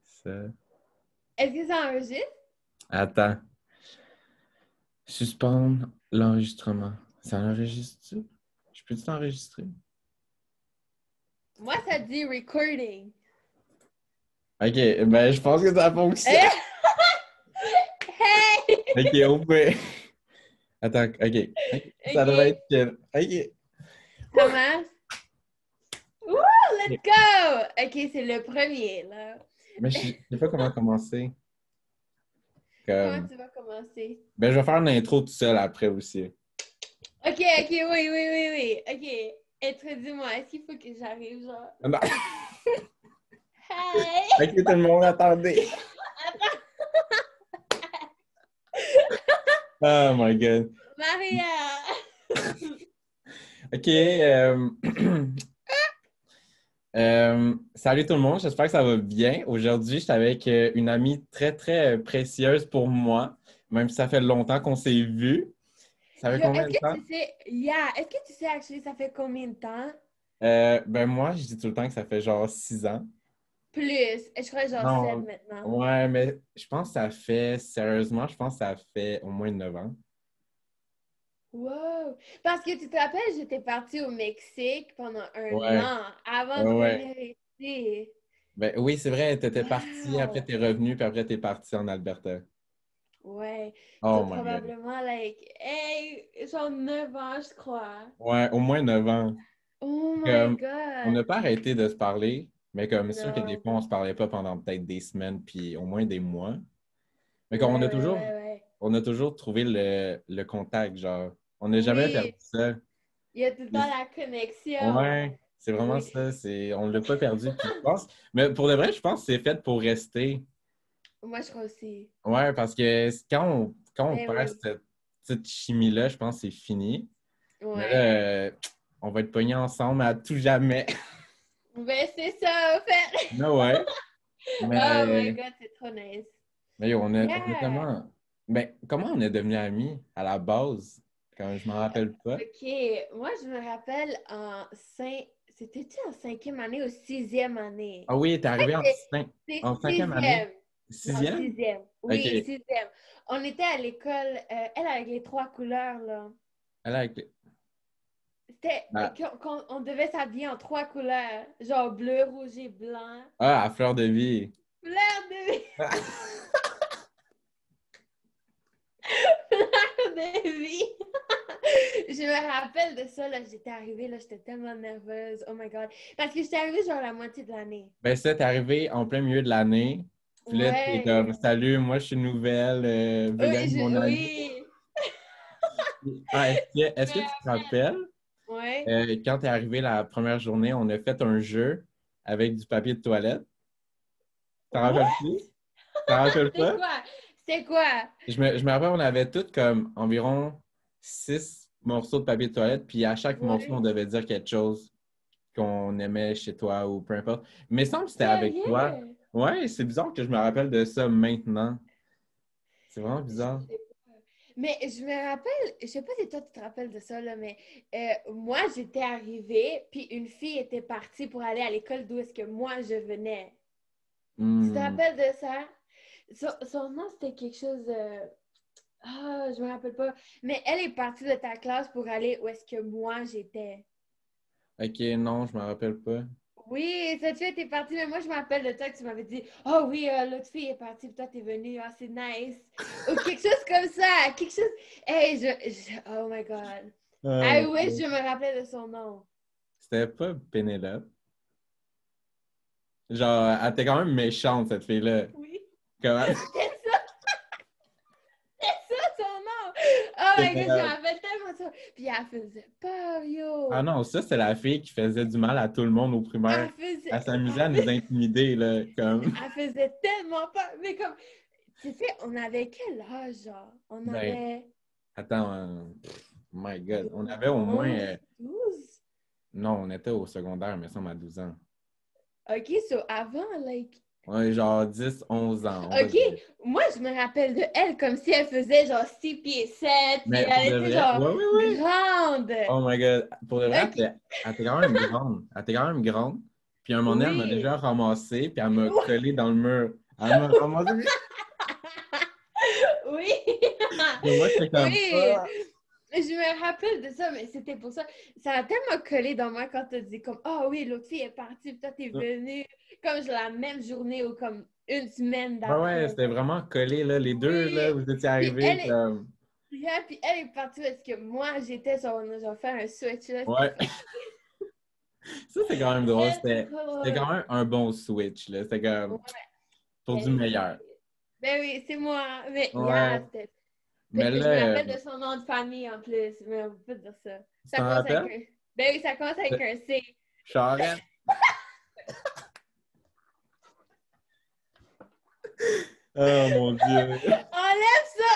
Ça. Est-ce que ça enregistre? Attends. Suspendre l'enregistrement. Ça enregistre-tu? Je peux-tu t'enregistrer? Moi, ça dit recording. Ok, ben je pense que ça fonctionne. Hey! Ok, on peut. Attends, ok. Ok, ça devrait OK, être chill. Ok. ça marche. Woo! Let's go! OK, c'est le premier, là. Mais je sais pas comment commencer. Comment Comme... tu vas commencer? Ben je vais faire une intro tout seul après aussi. OK, OK, oui. OK, introduis-moi. Est-ce qu'il faut que j'arrive, genre? Non. Hey! Ok, tout le monde, attendez. Oh my god. Maria! Ok. Salut tout le monde, j'espère que ça va bien. Aujourd'hui, je suis avec une amie très, très précieuse pour moi, même si ça fait longtemps qu'on s'est vus. Ça fait Yo, combien est-ce de que temps? tu sais... est-ce que tu sais, actually, ça fait combien de temps? Ben moi, je dis tout le temps que ça fait genre 6 ans. Plus. Je crois genre 7 Non, maintenant. ouais, mais je pense que ça fait, sérieusement, je pense que ça fait au moins 9 ans. Wow! Parce que tu te rappelles, j'étais partie au Mexique pendant un Ouais, an avant de ouais. revenir ici. Ben oui, c'est vrai, t'étais parti, après Wow! t'es revenu, puis après t'es parti en Alberta. Ouais. Oh So, my God. probablement, hey, genre 9 ans, je crois. Ouais, au moins 9 ans. Oh my Comme, on God! n'a pas arrêté de se parler, mais comme c'est sûr que des Non. fois, on se parlait pas pendant peut-être des semaines, puis au moins des mois. Mais comme Ouais. on a toujours trouvé le contact, genre, on n'a jamais perdu Oui, ça. il y a tout le temps Puis, la connexion. ouais, c'est vraiment Oui. ça, on l'a pas perdu. Puis je pense, mais pour de vrai, je pense que c'est fait pour rester. Moi, je crois aussi. Ouais, parce que quand on Ben perd oui. cette chimie-là, je pense que c'est fini. Mais là, Ouais. on va être pognés ensemble à tout jamais. Ben, c'est ça, au fait. Mais ouais. Oh my Mais God, c'est trop nice. Mais yo, on a Yeah! tellement. Mais comment on est devenus amis à la base? Quand je m'en rappelle pas. OK, moi je me rappelle C'était-tu en cinquième année ou sixième année? Ah oui, t'es Je crois arrivé que c'est en cinquième année. sixième. Non, Sixième? sixième. Oui, OK. sixième. On était à l'école, elle avec les trois couleurs, là. Elle avec C'était ah, qu'on devait s'habiller en trois couleurs, genre bleu, rouge et blanc. ah, à Fleur de Vie. Fleur de fleur de vie. Je me rappelle de ça, là, j'étais arrivée, là, j'étais tellement nerveuse. Oh my God. Parce que j'étais arrivée genre la moitié de l'année. Ben ça, t'es arrivé en plein milieu de l'année. Puis là, t'es comme, Ouais. salut, moi je suis nouvelle, veuillez Oui, être mon ami. oui. Ah, Je est-ce me que tu te rappelle. rappelles, Ouais. quand t'es arrivé la première journée, on a fait un jeu avec du papier de toilette. T'en What? rappelles-tu? T'en rappelles C'est pas? quoi? C'est quoi? Je me rappelle, on avait tous comme environ 6 morceaux de papier de toilette, puis à chaque morceau, on Ouais. devait dire quelque chose qu'on aimait chez toi ou peu importe. Mais il semble que c'était avec toi. Sérieux? Ouais, c'est bizarre que je me rappelle de ça maintenant. C'est vraiment Je bizarre. sais pas. Mais je me rappelle, je sais pas si toi tu te rappelles de ça, là, mais moi j'étais arrivée, puis une fille était partie pour aller à l'école d'où est-ce que moi je venais. Tu te Hmm. rappelles de ça? Son nom c'était quelque chose. Ah, je me rappelle pas. Mais elle est partie de ta classe pour aller où est-ce que moi j'étais. Ok, non, je me rappelle pas. Oui, cette fille était partie, mais moi je me rappelle de toi que tu m'avais dit, oh oui, l'autre fille est partie, puis toi t'es venue, ah c'est nice. Ou quelque chose comme ça, quelque chose. Hey, oh my God. Oh I my wish God. je me rappelais de son nom. C'était pas Pénélope. Genre, elle était quand même méchante, cette fille-là. Oui, Comment? c'est ça son nom. Oh my God, je me Pénélope. rappelle tellement de ça. Puis elle faisait peur, Ah yo. non, ça, c'est la fille qui faisait du mal à tout le monde au primaire. Elle faisait, Elle s'amusait à elle nous faisait, intimider, là, comme. elle faisait tellement peur. Mais comme, tu sais, on avait quel âge, genre? On Ben, avait attends, my God. On avait au moins. 11, 12. Non, on était au secondaire, mais ça, on a 12 ans. OK, so avant, like... Ouais, genre 10, 11 ans, on va OK, dire. moi, je me rappelle de elle comme si elle faisait genre 6 pieds 7, puis Mais pour elle de était vrai, genre ouais, ouais, ouais. grande. Oh my God. Pour de vrai, OK, elle était quand même grande. Elle était quand même grande. Puis à un moment donné, elle m'a déjà ramassé, puis elle m'a collé dans le mur. Elle m'a ramassé. Oui! Moi, j'étais comme Oui! Je me rappelle de ça, mais c'était pour ça. Ça a tellement collé dans moi quand t'as dit comme ah oui, l'autre fille est partie, puis toi t'es venue comme la même journée ou comme une semaine Ouais, d'après. c'était vraiment collé, là. Les deux, là, Oui! vous étiez Puis arrivés comme. puis elle est partie parce que moi j'étais sur. Genre faire un switch là, c'était Ouais. Ça, c'est quand même drôle. c'était C'était trop c'était quand drôle. même un bon switch, là. C'était comme Ouais, pour du meilleur. ben oui, c'est moi. Mais Ouais. c'était. Mais Je me là, rappelle de son nom de famille en plus, mais on peut pas dire ça. tu Ça t'en commence avec rappelles? un. Ben oui, ça commence avec un C. Charette. Oh mon Dieu. Enlève ça!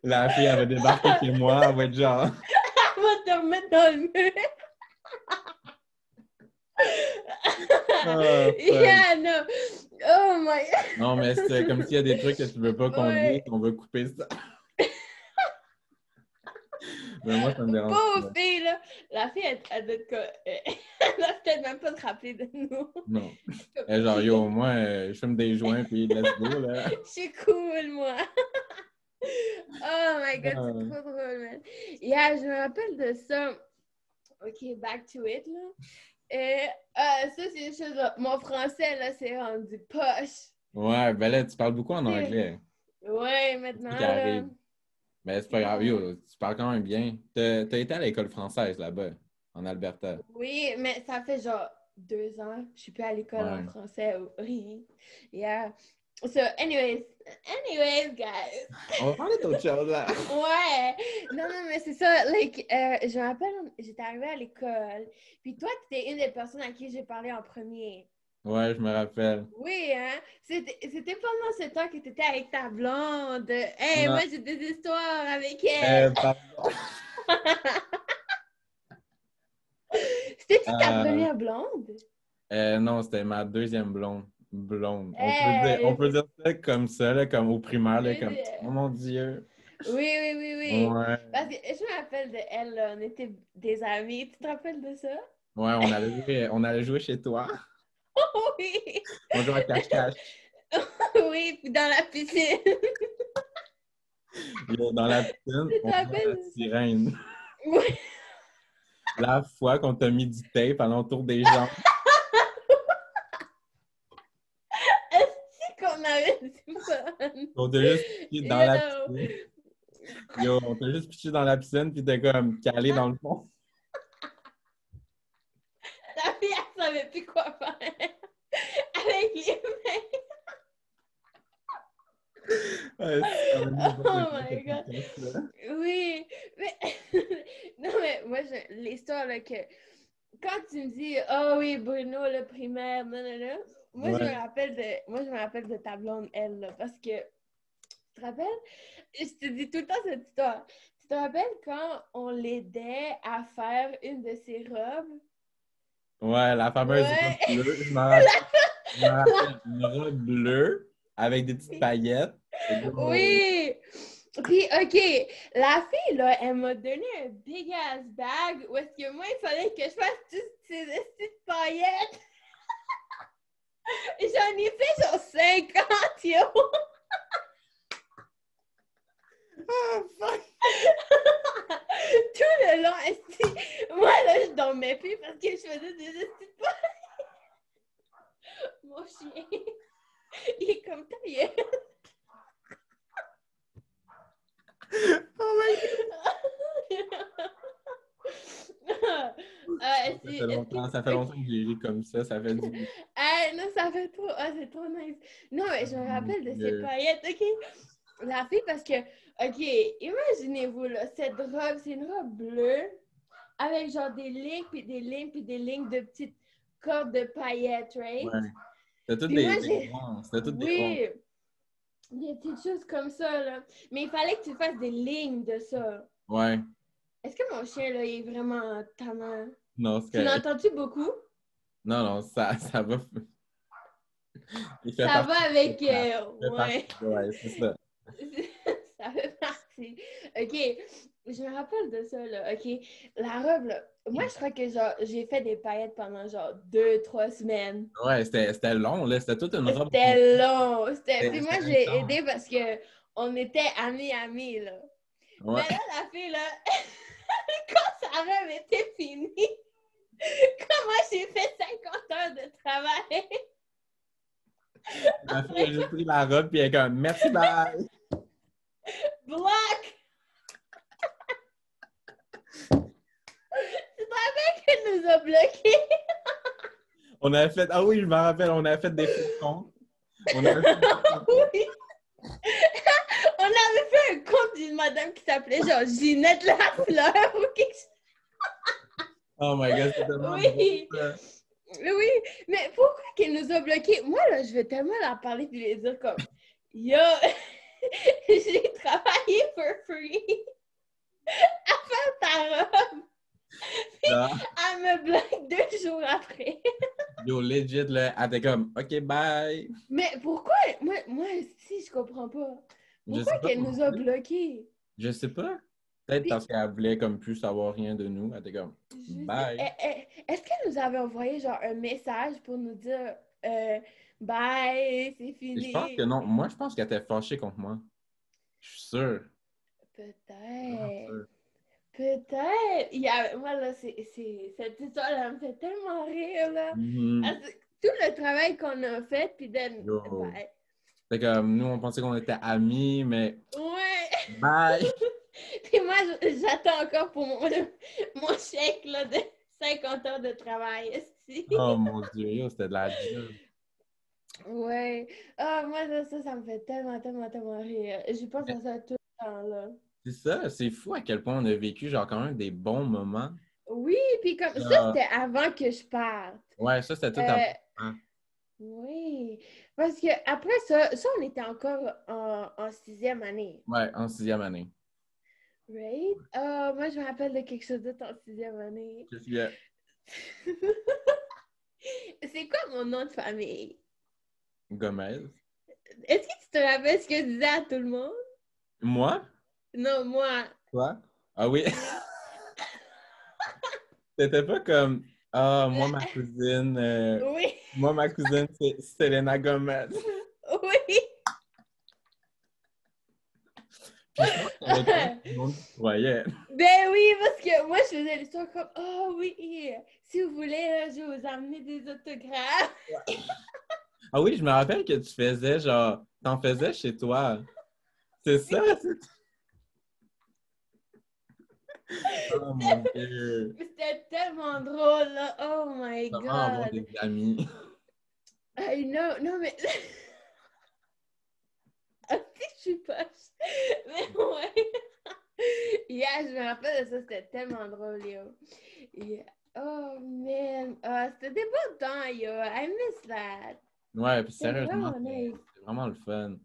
La fille, elle va débarquer chez moi, elle va être genre. Elle va te remettre dans le mur. Oh, fuck. Yeah, no. Oh my. Non, mais c'est comme s'il y a des trucs que tu veux pas qu'on dise, Ouais. on veut couper ça. Mais moi, ça me dérange Pauvre pas. fille, là. La fille, elle doit elle doit peut-être même pas se rappeler de nous. Non. Genre, yo, moi, je fume des joints, puis let's go, là. Je suis cool, moi. Oh my god, c'est Ah. trop drôle, man. Yeah, je me rappelle de ça. OK, back to it, là. Et ça, c'est une chose. Là. Mon français, là, c'est rendu poche. Ouais, ben là, tu parles beaucoup en anglais. Ouais, C'est maintenant, ce qui là. arrive. Mais c'est pas grave, Yeah. yo, tu parles quand même bien. T'as été à l'école française là-bas, en Alberta. Oui, mais ça fait genre 2 ans. Je suis plus à l'école en Ouais. français ou rien. Yeah. So, anyways, guys. On va parler d'autre chose, là. Ouais. Non, non, mais c'est ça. Like, je me rappelle, j'étais arrivée à l'école. Puis toi, tu étais une des personnes à qui j'ai parlé en premier. Ouais, je me rappelle. Oui, hein? C'était pendant ce temps que tu étais avec ta blonde. Hey, moi, Ouais. j'ai des histoires avec elle. Pardon. C'était-tu ta Euh, première blonde? non, c'était ma deuxième blonde. Blonde. On Hey, peut dire ça comme ça, là, comme au primaire, là, comme oh deuxième. mon Dieu. Oui, oui, oui, oui. Ouais. Parce que je me rappelle de elle, là, on était des amis. Tu te rappelles de ça? Ouais, on allait jouer chez toi. Oui. On jouait à cache-cache. Oui, puis dans la piscine. Dans la piscine, Tu te on jouait à rappelles la de ça? sirène. Oui. La fois qu'on t'a mis du tape alentour des jambes. Est-ce qu'on avait du fun? On t'a juste pitché dans la Yo. piscine. Yo, on t'a juste pitché dans la piscine, puis t'es comme calé dans le fond. La fille, elle savait plus quoi faire avec les mains. Ouais, ça va n'importe Oh quoi, ce my god. podcast-là. Oui, mais non, mais moi, l'histoire là, que quand tu me dis oh oui, Bruno, le primaire, non, non, non, Ouais. moi, je me rappelle de ta blonde, elle, là, parce que tu te rappelles? Je te dis tout le temps cette histoire. Tu te rappelles quand on l'aidait à faire une de ses robes? Ouais, la fameuse robe Ouais. bleue. Je me rappelle une robe bleue avec des petites paillettes. Yo. Oui! Puis, OK, la fille, là, elle m'a donné un big ass bag où est-ce que moi, il fallait que je fasse toutes ces petites paillettes. J'en ai fait genre 50, yo! Ah, fuck! Tout le long, moi, là, je dormais plus parce que je faisais des petites paillettes. Mon chien, il est comme ta gueule. Oh my God! Ça fait longtemps que j'ai ri comme ça fait du bien. Ah, non, ça fait trop. Ah, c'est trop nice. Non, mais je me rappelle de ces paillettes, OK? La fille, parce que, OK, imaginez-vous, là, cette robe, c'est une robe bleue avec genre des lignes, puis des lignes, puis des lignes de petites cordes de paillettes, right? Ouais. C'était toutes Puis moi, des ronds. C'était toutes des ronds. Oui, des petites choses comme ça, là. Mais il fallait que tu fasses des lignes de ça. Ouais. Est-ce que mon chien, là, il est vraiment tannant? Non, c'est Tu correct. l'entends-tu beaucoup? Non, non, ça va. Il fait Ça partie va du avec... spectacle. Il fait ouais. partie. Ouais, c'est ça. Ça fait partie. OK, je me rappelle de ça, là. OK, la robe, là, Moi, je crois que genre, j'ai fait des paillettes pendant genre 2, 3 semaines. Ouais, c'était long, là. C'était toute une robe. C'était long. Puis moi, C'était j'ai intense. aidé parce que on était amis, là. Ouais. Mais là, la fille, là, quand sa robe était finie, comment j'ai fait 50 heures de travail? Ma fille a juste pris la robe puis elle est comme merci, bye! Block! Tu te rappelles qu'elle nous a bloqués? On avait fait. Ah oui, je me rappelle, on avait fait des faux comptes. On avait fait des faux comptes. Oui! On avait fait un compte d'une madame qui s'appelait genre Ginette Lafleur ou quelque chose. Oh my god, c'était tellement drôle, Oui! ça. Oui! Mais pourquoi qu'elle nous a bloqués? Moi, là, je vais tellement leur parler puis les dire comme Yo! J'ai travaillé for free à faire ta robe! Puis Genre, elle me bloque 2 jours après. yo, legit, là, elle était comme OK, bye! Mais pourquoi? Moi, si, je comprends pas. Je Pourquoi sais pas qu'elle non nous a plus. bloqués? Je sais pas. Peut-être Puis, parce qu'elle voulait comme plus savoir rien de nous. Elle était comme bye! est-ce qu'elle nous avait envoyé genre un message pour nous dire bye, c'est Et je pense que fini? non. Moi, je pense qu'elle était fâchée contre moi. Je suis sûr. Vraiment Peut-être. sûr. Peut-être. Moi, là, cette histoire-là me fait tellement rire, là. Mhm. Tout le travail qu'on a fait, puis Yo. bye. Fait comme nous, on pensait qu'on était amis, mais Ouais. bye! Puis moi, j'attends encore pour mon chèque là, de 50 heures de travail. Esti. Oh mon Dieu, yo, c'était de la job. Ouais. Ah, moi, ça me fait tellement, tellement, tellement rire. Je pense à ça tout le temps, là. C'est ça, c'est fou à quel point on a vécu genre quand même des bons moments. Oui, puis comme ça, Genre, c'était avant que je parte. ouais, ça c'était tout Euh, avant. oui. Parce que après ça, on était encore en 6e année. Ouais, en sixième année. Right? Ah, moi, je me rappelle de quelque chose d'autre en 6e année. Qu'est-ce qu'il y a? C'est quoi mon nom de famille? Gomez. Est-ce que tu te rappelles ce que je disais à tout le monde? Moi? Non, moi. Toi? Ah oui. Oui. C'était pas comme ah, La- Oui. moi, ma cousine, c'est Selena Gomez. Oui. Puis je pense qu'il y avait quand même tout le monde qui croyait. Ben oui, parce que moi, je faisais l'histoire comme oh oui, si vous voulez, là, je vais vous amener des autographes. Ah oui, je me rappelle que tu faisais genre, t'en faisais chez toi. C'est ça? Oui. Oh mon Dieu. C'était tellement drôle, là. Oh my Comment avoir God. des amis? I know. Non, mais. Ah, si, je suis poche. Mais ouais. Yeah, je me rappelle de ça, c'était tellement drôle, yo. Yeah. Oh man. Ah, c'était des bons temps, yo. I miss that. Ouais, puis C'était sérieusement, vraiment nice. c'est vraiment le fun.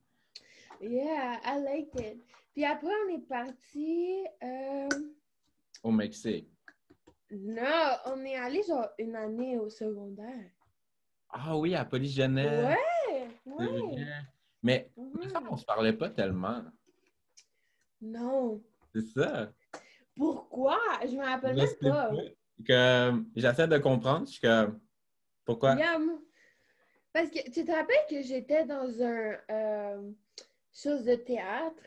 Yeah, I liked it. Puis après, on est parti. Au Mexique. Non, on est allé genre une année au secondaire. Ah oui, à Polygenèse. Ouais, C'est ouais. vrai. Mais il me semble Mhm. qu'on se parlait pas tellement. Non. C'est ça. Pourquoi? Je me rappelle Je même sais pas. pas. Que j'essaie de comprendre. Je suis comme, pourquoi? Yeah, parce que tu te rappelles que j'étais dans un chose de théâtre?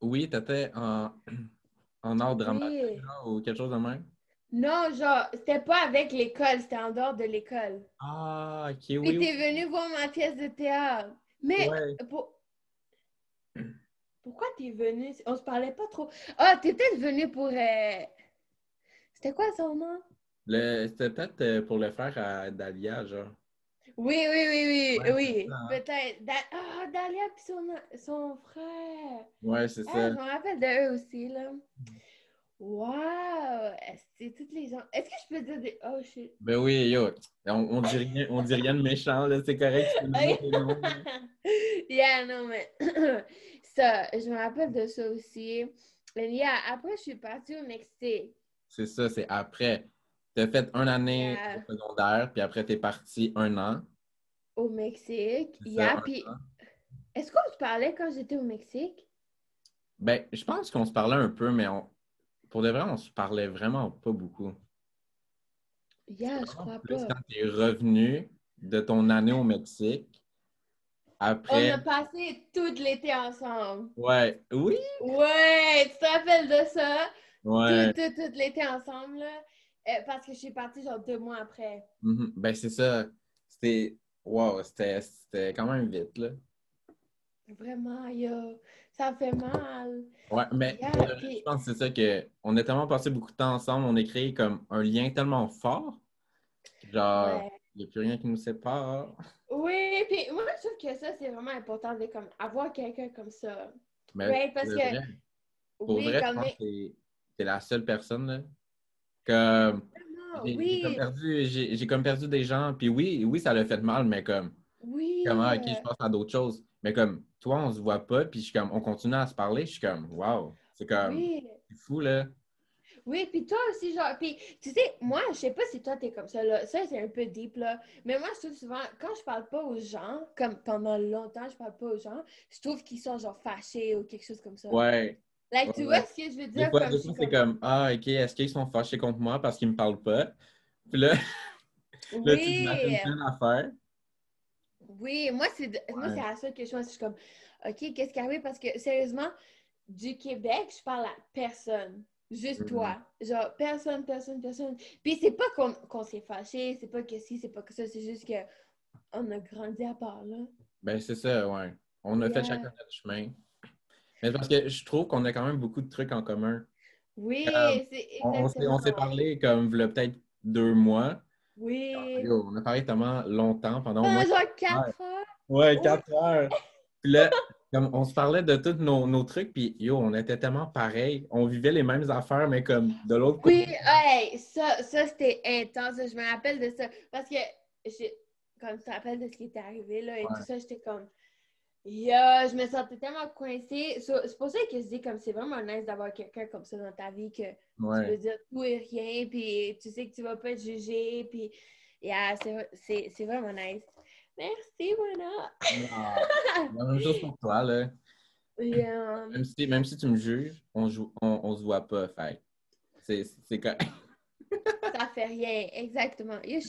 Oui, t'étais en art dramatique, Oui. genre, ou quelque chose de même. Non, genre, c'était pas avec l'école, c'était en dehors de l'école. Ah, ok, Puis oui, t'es oui. venu voir ma pièce de théâtre. Mais Ouais. pourquoi t'es venu? On se parlait pas trop. Ah, t'es peut-être venu pour. C'était quoi son nom? C'était peut-être pour le faire à Dahlia, genre. Oui, oui, oui, Ouais, oui, c'est ça, oui. hein? Peut-être. Dalia puis son frère. Ouais, c'est Ah, ça. je me rappelle d'eux aussi, là. Wow! C'est toutes les gens. Est-ce que je peux dire des. Oh shit. Ben oui, yo, on dit rien de méchant, là, c'est correct, tu peux nommer tes noms, là. Yeah, non, mais. Ça, je me rappelle de ça aussi. Et yeah, après, je suis partie au Mexique. C'est ça, c'est après. T'as fait une année au Yeah, secondaire, puis après t'es parti un an. au Mexique. C'est ça, Yeah, un puis an. est-ce qu'on se parlait quand j'étais au Mexique? Ben, je pense qu'on se parlait un peu, mais pour de vrai, on se parlait vraiment pas beaucoup. Yeah, je crois Plus pas. quand tu es revenu de ton année au Mexique, On après, a passé tout l'été ensemble. ouais, oui, Ouais, tu te rappelles de ça? ouais, Tout l'été ensemble, là. Parce que je suis partie genre 2 mois après. ben c'est ça, c'était, wow, c'était quand même vite, là. Vraiment, yo, ça fait mal. Ouais, mais pour Yeah, de vrai, je puis, pense que c'est ça que, on a tellement passé beaucoup de temps ensemble, on a créé comme un lien tellement fort, genre, ouais. il n'y a plus rien qui nous sépare. Oui, puis moi, je trouve que ça, c'est vraiment important de comme, avoir quelqu'un comme ça. Mais Right? Parce que, pour oui, vrai, je comme, pense que t'es la seule personne, là. Comme, vraiment, j'ai oui, j'ai comme perdu des gens, puis oui, ça l'a fait mal, mais oui, ok, je pense à d'autres choses. Mais comme, toi, on se voit pas, puis je suis comme, on continue à se parler, je suis comme, wow, c'est comme, oui. c'est fou, là. Oui, puis toi aussi, genre, puis tu sais, moi, je sais pas si toi, t'es comme ça, là. Ça, c'est un peu deep, là. Mais moi, je trouve souvent, quand je parle pas aux gens, comme pendant longtemps, je parle pas aux gens, je trouve qu'ils sont, genre, fâchés ou quelque chose comme ça. Ouais, Like, ouais, tu vois ouais. ce que je veux dire? Comme, Des je suis fois c'est comme, comme, ah, ok, est-ce qu'ils sont fâchés contre moi parce qu'ils me parlent pas? Puis là, là tu oui, imagines plein d'affaires. oui, moi, c'est Ouais. à ça que je pense, je suis comme, OK, qu'est-ce qui arrive? Parce que, sérieusement, du Québec, je parle à personne. Juste Mhm. toi. Genre, personne, personne, personne. Puis c'est pas qu'on s'est fâché, c'est pas que si, c'est pas que ça, c'est juste que on a grandi à part, là. Ben, c'est ça, ouais. On a fait Yeah. chacun notre chemin. Mais parce que je trouve qu'on a quand même beaucoup de trucs en commun. Comme, Oui, c'est on exactement. s'est parlé comme il y a peut-être 2 mois. Oui. Yo, on a parlé tellement longtemps, pendant au moins Pendant genre 4 heures. 4 heures. Ouais, Oui. 4 heures. Puis là, comme on se parlait de tous nos trucs, puis yo, on était tellement pareils. On vivait les mêmes affaires, mais comme de l'autre côté. Oui, hey, ça c'était intense. Je me rappelle de ça. Parce que, comme tu te rappelles de ce qui était arrivé, là, et tout Ouais. ça, j'étais comme, yo, je me sentais tellement coincée. C'est pour ça que je dis comme c'est vraiment nice d'avoir quelqu'un comme ça dans ta vie que tu peux Ouais. dire tout et rien, puis tu sais que tu vas pas être jugé, puis yeah, c'est vraiment nice. Merci, Mona. Ah, la même chose pour toi, là. Yeah, Même si tu me juges, on se voit pas. Fait que c'est correct. ça fait rien, exactement. Yo, je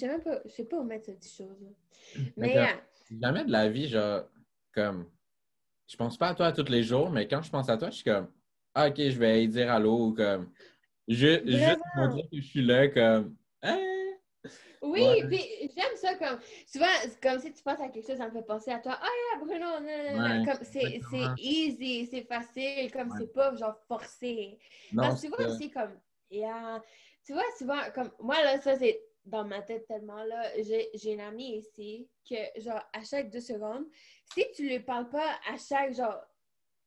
sais pas où mettre cette chose-là. Mais Mais comme, jamais de la vie, genre, comme, je pense pas à toi tous les jours, mais quand je pense à toi, je suis comme, ah, ok, je vais y dire allô, ou comme, juste pour vraiment. dire que je suis là, comme, hein? Oui, Ouais, puis j'aime ça comme souvent comme si tu penses à quelque chose, ça me fait penser à toi. Ah yeah, Bruno, ouais, comme c'est exactement. easy, c'est facile, comme Ouais. c'est pas genre forcé. Non, Parce que c'est tu vois ça. aussi comme yeah, tu vois souvent comme moi là ça c'est dans ma tête tellement là, j'ai une amie ici que genre à chaque 2 secondes, si tu lui parles pas à chaque genre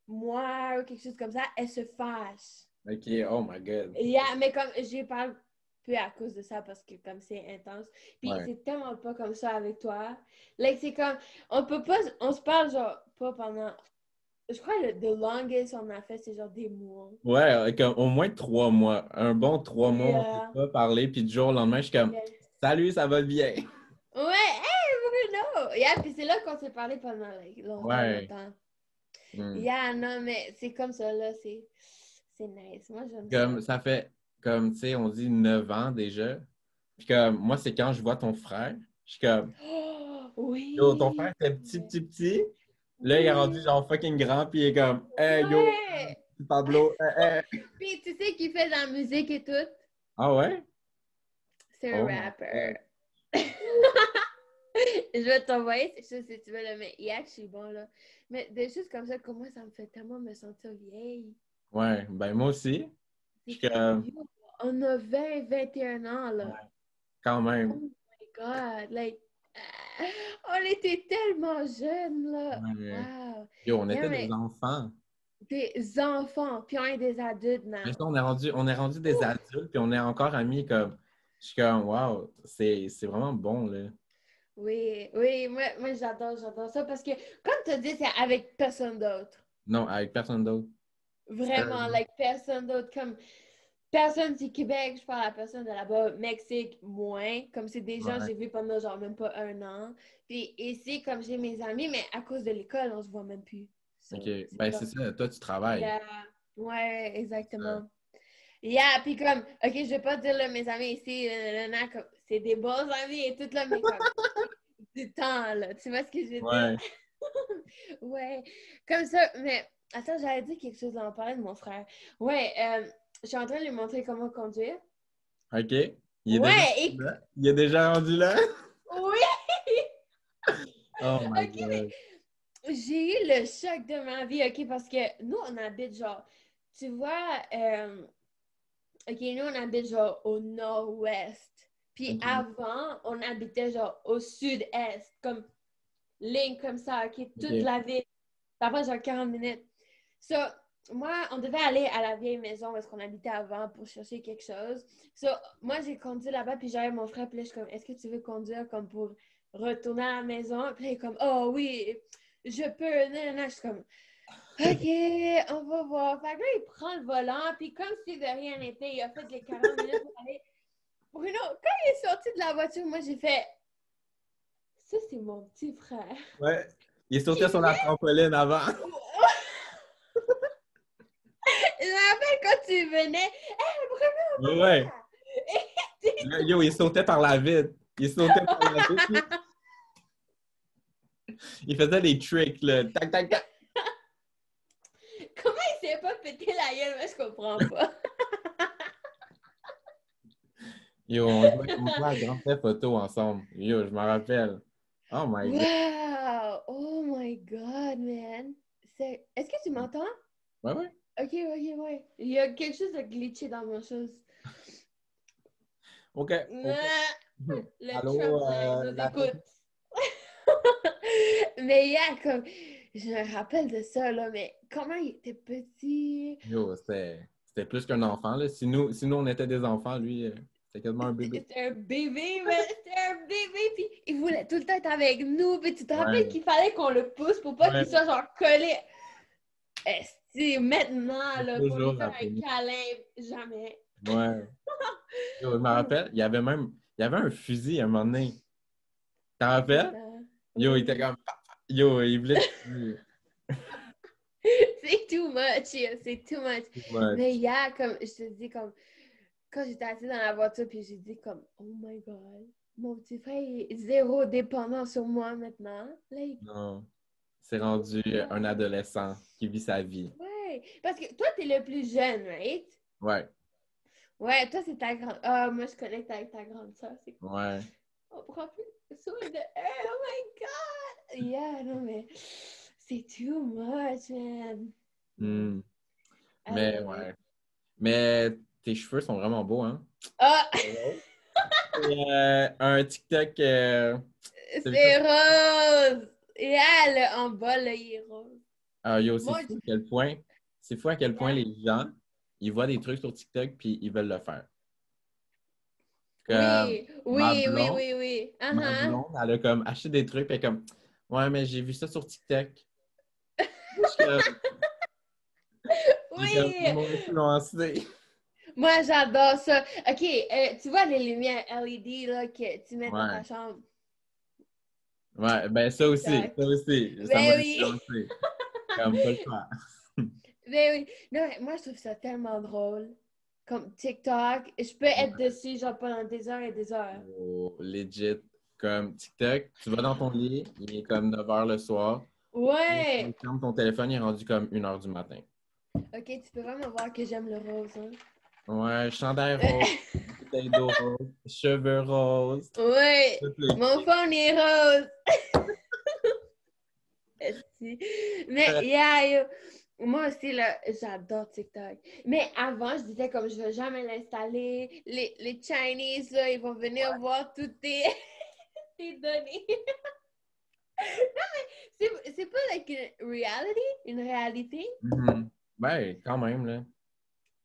mois ou quelque chose comme ça, elle se fâche. Ok, oh my God. Yeah, mais comme je parle peu à cause de ça parce que comme c'est intense. Puis Ouais. c'est tellement pas comme ça avec toi. Like, c'est comme on peut pas on se parle genre pas pendant je crois le the longest on a fait c'est genre des mois. Ouais, comme au moins 3 mois. Un bon 3 mois, on s'est Yeah. pas parlé, puis du jour au lendemain, je suis comme, Yes. salut, ça va bien? Ouais, hey Bruno! Yeah, puis c'est là qu'on s'est parlé pendant like, longtemps, Ouais. longtemps. Hmm. Yeah, non, mais c'est comme ça là, c'est nice. Moi j'aime ça. Comme ça fait, comme, tu sais, on dit 9 ans déjà. Puis comme, moi, c'est quand je vois ton frère, je suis comme, Oh, yo, ton oui! frère était petit, petit, petit. Là, il est rendu Oui! genre fucking grand, puis il est comme, hey, yo, Ouais! Pablo, Puis tu sais qu'il fait de la musique et tout. Ah ouais? C'est un Oh my rapper. God. Je vais t'envoyer ces choses si tu veux, là, mais il est actually bon, là. Mais des choses comme ça, comme moi, ça me fait tellement me sentir vieille. Ouais, ben moi aussi. Je C'est suis comme, comme, yo, on a 20, 21 ans, ouais, là. quand Oh même. my God, like, on était tellement jeunes, là. Ouais. Wow. Yo, on Yeah, était des mais enfants. des enfants, puis on est des adultes, Mais ça, now. on est rendu des adultes, puis on est encore amis comme. Je suis comme, wow, c'est vraiment bon, là. Oui, oui, moi j'adore ça parce que, comme tu as dit, c'est avec personne d'autre. Non, avec personne d'autre. Vraiment, Sérieusement. like, personne d'autre. Comme personne du Québec, je parle à personne de là-bas. Mexique, moins. Comme c'est des gens que Ouais. j'ai vus pendant genre même pas un an. Puis ici, comme j'ai mes amis, mais à cause de l'école, on se voit même plus. OK. So, c'est Ben, c'est comme, ça. Toi, tu travailles. yeah. Ouais, C'est ça. exactement. Yeah, puis comme, OK, je vais pas dire, là, mes amis ici, comme, c'est des bons amis et tout, là, mais comme, du temps, là. Tu vois ce que je veux dire? Ouais. Comme ça, mais, attends, j'allais dire quelque chose, là, on parlait de mon frère. Ouais, je suis en train de lui montrer comment conduire. OK. Ouais, Il est déjà rendu là? oui! Oh my OK, mais God. j'ai eu le choc de ma vie, OK, parce que nous, on habite genre, tu vois, OK, nous, on habite genre au nord-ouest. Puis OK. avant, on habitait genre au sud-est, comme ligne comme ça, OK, toute OK. la ville. Ça va genre 40 minutes. So, moi, on devait aller à la vieille maison où est-ce qu'on habitait avant pour chercher quelque chose. So, moi, j'ai conduit là-bas, puis j'avais mon frère, puis là, je suis comme, est-ce que tu veux conduire comme pour retourner à la maison? Puis là, il est comme, oh oui, je peux. Non, non, je suis comme, OK, on va voir. Fait que là, il prend le volant, puis comme si de rien n'était, il a fait les 40 minutes pour aller. Bruno, quand il est sorti de la voiture, moi, j'ai fait, ça, c'est mon petit frère. Ouais. Il sautait Qui sur la trampoline avant. Je me rappelle quand tu venais. Hey, Bruno, Ouais. papa! Yo, il sautait par la vitre. Il sautait par la vitre. Il faisait des tricks, là. Tac, tac, tac. Comment il s'est pas pété la gueule? Moi, je comprends pas. Yo, on jouait à Grand Theft Auto ensemble. Yo, je m'en rappelle. Oh my God. Wow! Oh my God, man! Est-ce que tu m'entends? Ouais, ouais. Ok, ok, ouais. Il y a quelque chose de glitché dans ma chose. OK. OK. Le Trump Allô, nous la écoute. Mais il y a comme. Je me rappelle de ça, là, mais comment il était petit. Yo, c'était plus qu'un enfant, là. Si nous, on était des enfants, lui, c'était quasiment un bébé. C'était un bébé, mais c'était un bébé, puis il voulait tout le temps être avec nous, puis tu te rappelles Ouais. qu'il fallait qu'on le pousse pour pas qu'il Ouais. soit genre collé. Esti, maintenant, C'est là, pour lui toujours faire après un nous. câlin, jamais. Ouais. Yo, je me rappelle, il y avait un fusil à un moment donné. T'en rappelles? Yo, il était Oui. comme, yo, il voulait te tuer. C'est too much, yeah, c'est too much. Too Mais much. il y a comme, je te dis comme, quand j'étais assise dans la voiture, puis j'ai dit comme, oh my God, mon petit frère il est zéro dépendant sur moi maintenant. Like, Non. C'est rendu un wow. adolescent qui vit sa vie. Ouais, parce que toi, t'es le plus jeune, right? Ouais. Ouais, toi, c'est ta grande. Ah, moi, je connecte avec ta grande soeur. C'est cool. Ouais. On prend plus soin de elle. Oh my God! Yeah, non, mais c'est too much, man. No, Hmm. I Mais love it. ouais. Mais tes cheveux sont vraiment beaux, hein? Ah! Et, un TikTok, t'as vu ça? C'est rose! Yeah, le en bas, là, il est rose. Ah, yo, c'est Moi, fou à quel point, c'est fou à quel point yeah. les gens, ils voient des trucs sur TikTok puis ils veulent le faire. Comme Oui, ma oui, oui, blonde, oui, oui. ma Uh-huh. blonde, elle a comme acheté des trucs puis elle est comme ouais, mais j'ai vu ça sur TikTok. Je suis comme, Oui! ils m'ont influencé. Moi, j'adore ça. OK, tu vois les lumières LED là, que tu mets dans ta Ouais. chambre? Ouais, ben ça aussi, TikTok. ça aussi, ça m'a Ben oui! influencé. Comme pas le faire. Ben oui. Non, mais moi, je trouve ça tellement drôle. Comme TikTok, je peux être dessus genre pendant des heures et des heures. Oh, legit. Comme TikTok, tu vas dans ton lit, il est comme 9 h le soir. Tu Ouais! fermes ton téléphone, il est rendu comme 1 h du matin. OK, tu peux vraiment voir que j'aime le rose, hein? Ouais, chandail rose, bouteille d'eau rose, cheveux roses, Ouais! toutes les Mon trucs. phone est rose! Esti. Mais, yeah, yo, moi aussi, là, j'adore TikTok. Mais avant, je disais comme je ne vais jamais l'installer. Les Chinese, là, ils vont venir voir toutes tes, tes données. C'est pas like une réalité? Mhm. Ben, quand même, là.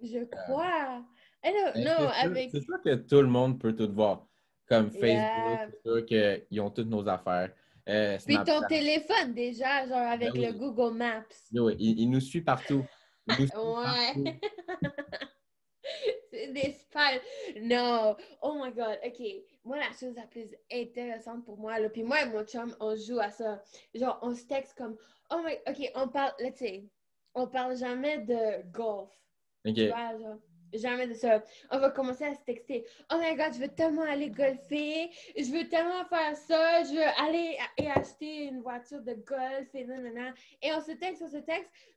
Je crois. I don't Ben, know, c'est avec... sûr que tout le monde peut tout voir. Comme Facebook, Yeah. c'est sûr qu'ils ont toutes nos affaires. Puis ton Snapchat, téléphone, déjà, genre ben avec le oui. Google Maps. Yo, il nous suit partout. Il nous suit Ouais. partout. C'est des spies. Non. Oh my God. OK. Moi, la chose la plus intéressante pour moi, là, puis moi et mon chum, on joue à ça. Genre, on se texte comme, oh my... OK, on parle, let's say, on parle jamais de golf. Tu OK. vois, genre. Jamais de ça. On va commencer à se texter. Oh my God, je veux tellement aller golfer. Je veux tellement faire ça. Je veux aller et acheter une voiture de golf et nanana. Et on se texte.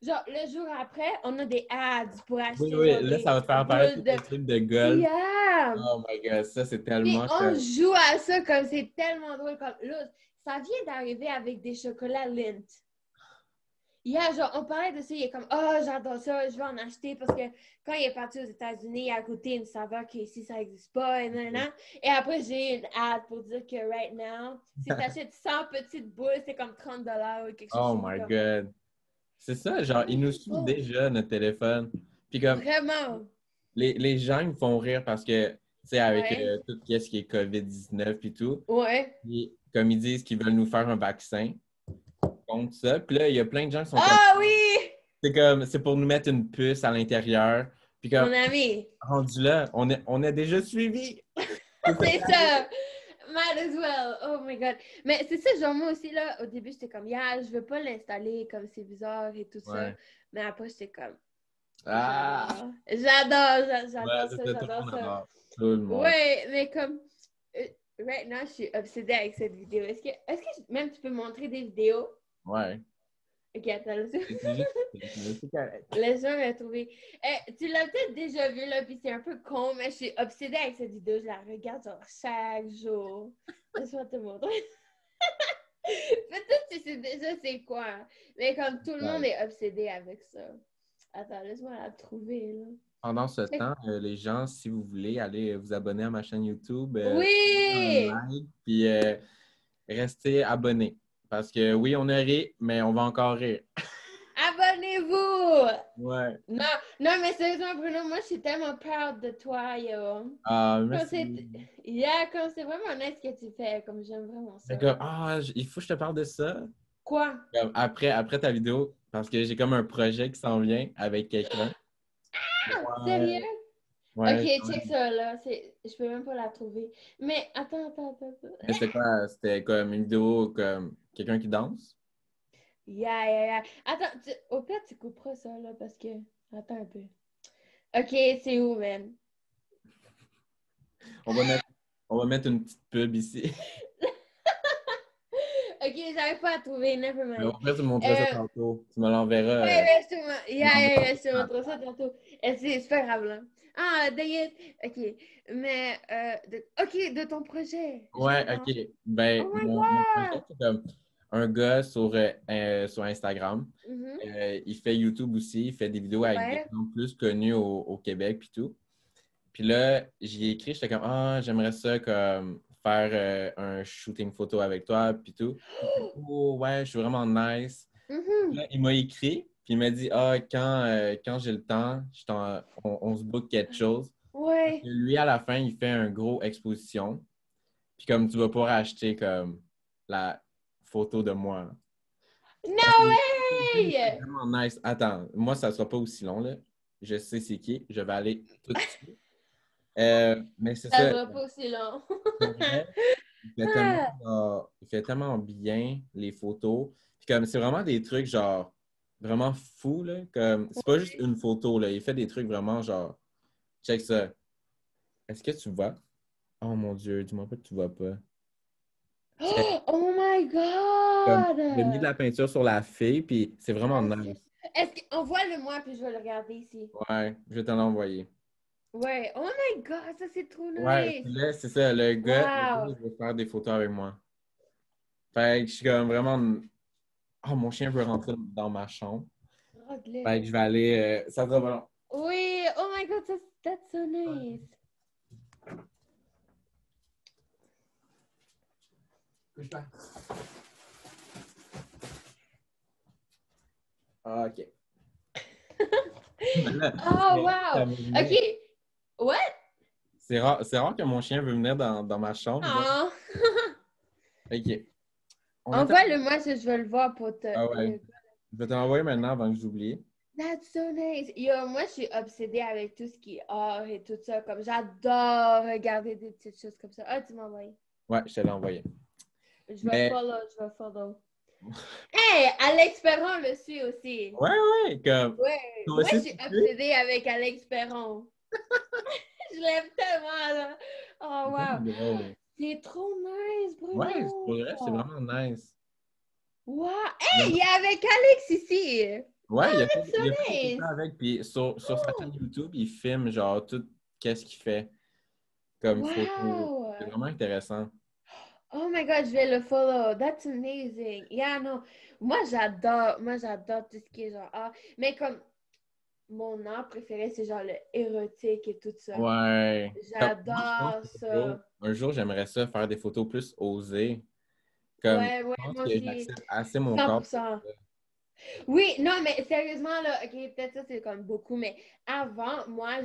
Genre, le jour après, on a des ads pour Oui, acheter oui, genre là, des ça va te faire apparaître boules tous de... les trucs de golf. Yeah! Oh my God, ça, c'est Puis tellement on que... joue à ça comme c'est tellement drôle. Comme là, ça vient d'arriver avec des chocolats Lindt. Hier, genre, on parlait de ça, il est comme, oh, j'adore ça, je vais en acheter parce que quand il est parti aux États-Unis, il a goûté une saveur qu'ici, ça n'existe pas, et nanana. Et après, j'ai une ad pour dire que right now, si tu achètes 100 petites boules, c'est comme 30 ou quelque chose Oh comme my ça. God. C'est ça, genre, ils nous suivent Oh, déjà, notre téléphone. Puis comme, vraiment. les gens, ils me font rire parce que, tu sais, avec Ouais. tout ce qui est COVID-19 et tout, Ouais. puis, comme ils disent qu'ils veulent nous faire un vaccin contre ça. Puis là, il y a plein de gens qui sont comme, Ah oui! c'est comme, c'est pour nous mettre une puce à l'intérieur. Puis comme, Mon ami. rendu là, on est déjà suivis. C'est ça qui C'est arrive. ça! Might as well. Oh my God. Mais c'est ça, genre, moi aussi, là, au début, j'étais comme, yeah, je veux pas l'installer, comme c'est bizarre et tout ça. Ouais. Mais après, j'étais comme, Ah! Ouais, j'adore c'est ça, ça, tout le j'adore monde ça. adore. Tout le monde. Ouais, mais comme, euh, right now, je suis obsédée avec cette vidéo. Est-ce que même tu peux montrer des vidéos? Ouais. Ok, attends, là. C'est juste, c'est correct. Laisse-moi la trouver. Tu l'as peut-être déjà vu, là, puis c'est un peu con, mais je suis obsédée avec cette vidéo. Je la regarde genre chaque jour. Laisse-moi te montrer. Peut-être que tu sais déjà c'est quoi. Mais comme tout le monde Ouais. est obsédé avec ça. Attends, laisse-moi la trouver, là. Pendant ce temps, les gens, si vous voulez, allez vous abonner à ma chaîne YouTube, Oui! un like, puis restez abonnés. Parce que oui, on a ri, mais on va encore rire. Abonnez-vous! Ouais. Non, non, mais sérieusement, Bruno, moi, je suis tellement proud de toi, yo. Ah, Comme merci. comme c'est vraiment nice ce que tu fais, comme j'aime vraiment ça. D'accord. Ah, il faut que je te parle de ça. Quoi? Comme après ta vidéo, parce que j'ai comme un projet qui s'en vient avec quelqu'un. Sérieux? Ouais. Ok, Ouais. check ça, là. Je peux même pas la trouver. Mais attends. Mais c'était quoi? C'était comme une vidéo comme quelqu'un qui danse? Yeah. Attends, au pire, tu couperas ça, là, parce que... Attends un peu. Ok, c'est où, man? On va mettre, on va mettre une petite pub ici. Ok, j'arrive pas à trouver, never Mais mind. après, tu me montreras ça tantôt. Tu me l'enverras. Ouais, Tu me l'enverras. je te montre ça tantôt. C'est pas grave, là. Ah, d'ailleurs, ok. Mais, ok, de ton projet. Ouais, J'adore. OK. Ben, Oh my mon projet, God! c'est comme un gars sur Instagram. Mhm. Il fait YouTube aussi. Il fait des vidéos avec des Ouais. gens plus connus au Québec puis tout. Puis là, j'y ai écrit, j'étais comme, ah, j'aimerais ça comme faire un shooting photo avec toi puis tout. Oh, ouais, je suis vraiment nice. Mhm. Là, il m'a écrit, puis il m'a dit, ah, quand j'ai le temps, on se book quelque chose. Parce que Ouais. lui, à la fin, il fait un gros exposition. Puis comme tu vas pouvoir acheter comme la photo de moi. No C'est way! vraiment nice. Attends, moi, ça ne sera pas aussi long, là. Je sais c'est qui. Je vais aller tout de suite. Mais c'est Ça ça. sera pas aussi long. Pour vrai, Ah. il fait tellement bien les photos. Puis comme c'est vraiment des trucs genre vraiment fous, là. Comme c'est pas juste une photo, là. Il fait des trucs vraiment genre check ça. Est-ce que tu vois? Oh mon Dieu, dis-moi pas que tu vois pas. Check. Oh my Comme j'ai mis de God! la peinture sur la fille, puis c'est vraiment nice. Est-ce qu'envoie-le-moi, puis je vais le regarder ici. Ouais, je vais te l'envoyer. Ouais. Oh my God, ça c'est trop Ouais, nice. puis là, c'est ça, le gars, Wow. il veut faire des photos avec moi. Fait que je suis comme vraiment. Oh, mon chien veut rentrer dans ma chambre. Fait que Regarde-le. je vais aller. Ça sera pas long. Oui. Oh my God, that's so nice. Ah, OK. Oh Ça wow. veut OK. venir. What? C'est rare que mon chien veut venir dans ma chambre. Genre. Oh. OK. On était... Envoie-le-moi, si je veux le voir pour te... Ah ouais. Je vais te l'envoyer maintenant avant que j'oublie. That's so nice. Yo, moi, je suis obsédée avec tout ce qui est art et tout ça. Comme j'adore regarder des petites choses comme ça. Ah, tu m'as envoyé. Ouais, je te l'ai envoyé. Je vais Mais, follow, je vais follow. Hey, Alex Perron le suit aussi. ouais, comme. Ouais, Toi moi, je aussi, suis tu sais? obsédée avec Alex Perron. Je l'aime tellement, là. Oh, C'est wow. drôle. C'est trop nice, Ouais, pour Bruno. le reste, c'est vraiment nice. Wow. Hey, il est avec Alex ici. Ouais, Oh, that's il a so fait des photos nice. avec, puis sur sa chaîne Oh, YouTube, il filme genre tout qu'est-ce qu'il fait comme photo. wow. C'est vraiment intéressant. Oh my God, je vais le follow. That's amazing. Yeah, non. Moi, j'adore tout ce qui est genre art. Mais comme, mon art préféré, c'est genre le érotique et tout ça. Ouais. Comme, moi, je pense J'adore qu'ça. un jour, j'aimerais ça faire des photos plus osées. Comme, Ouais, ouais, je pense moi que aussi. j'accepte assez mon corps pour 100%. ça. Oui, non, mais sérieusement, là, ok, peut-être ça, c'est comme beaucoup, mais avant, moi,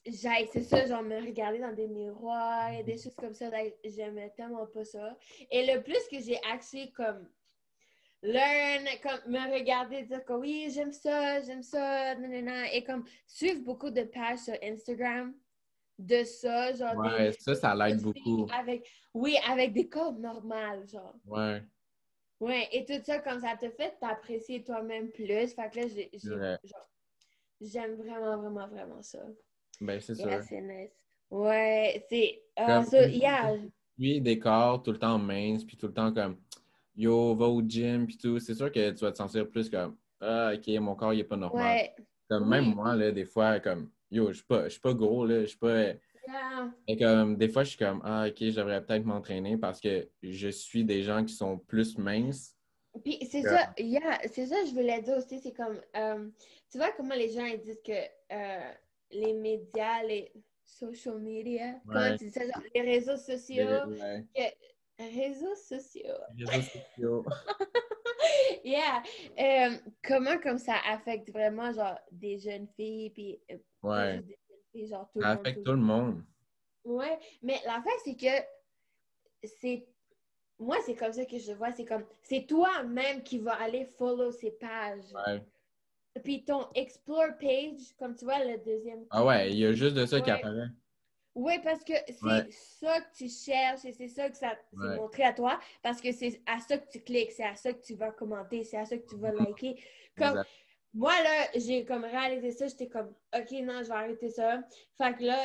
c'est ça, genre, me regarder dans des miroirs et des choses comme ça, là, j'aimais tellement pas ça. Et le plus que j'ai axé comme learn, comme me regarder, dire que oui, j'aime ça, nanana, et comme suivre beaucoup de pages sur Instagram de ça, genre Ouais, ça l'aide des filles beaucoup. avec, oui, avec des corps normales, genre. Ouais, Ouais, et tout ça, comme ça te fait t'apprécier toi-même plus. Fait que là, c'est vrai. genre, j'aime vraiment, vraiment, vraiment ça. Ben, c'est Yeah, sûr. c'est nice. Ouais, c'est, Comme, ça, yeah. puis des corps tout le temps minces, puis tout le temps comme, yo, va au gym, puis tout. C'est sûr que tu vas te sentir plus comme, ah, ok, mon corps, il est pas normal. Ouais. Comme, même Oui, moi, oui, là, des fois, comme, yo, je suis pas gros, là, je suis pas. yeah. Et comme, des fois, je suis comme, ah, ok, je devrais peut-être m'entraîner parce que je suis des gens qui sont plus minces. Puis c'est que- ça, yeah, c'est ça que je voulais dire aussi, c'est comme, tu vois comment les gens ils disent que les médias, les social media, comment Ouais, tu dis ça, genre, les réseaux sociaux, ouais, que, réseaux sociaux, les réseaux sociaux. yeah, comment comme ça affecte vraiment genre des jeunes filles, puis pas Ouais, juste des jeunes filles, genre tout le ça monde, tout affecte le tout le monde. monde. Ouais, mais l'affaire c'est que c'est moi, c'est comme ça que je vois. C'est comme, c'est toi-même qui vas aller follow ces pages. Ouais. Puis ton explore page, comme tu vois, le deuxième Ah ouais, côté. il y a juste de ça qui Ouais. apparaît. Oui, parce que Ouais, c'est ça que tu cherches et c'est ça que ça c'est ouais. montré à toi parce que c'est à ça que tu cliques, c'est à ça que tu vas commenter, c'est à ça que tu vas Mhm. liker. Comme Exact. moi, là, j'ai comme réalisé ça, j'étais comme, OK, non, je vais arrêter ça. Fait que là,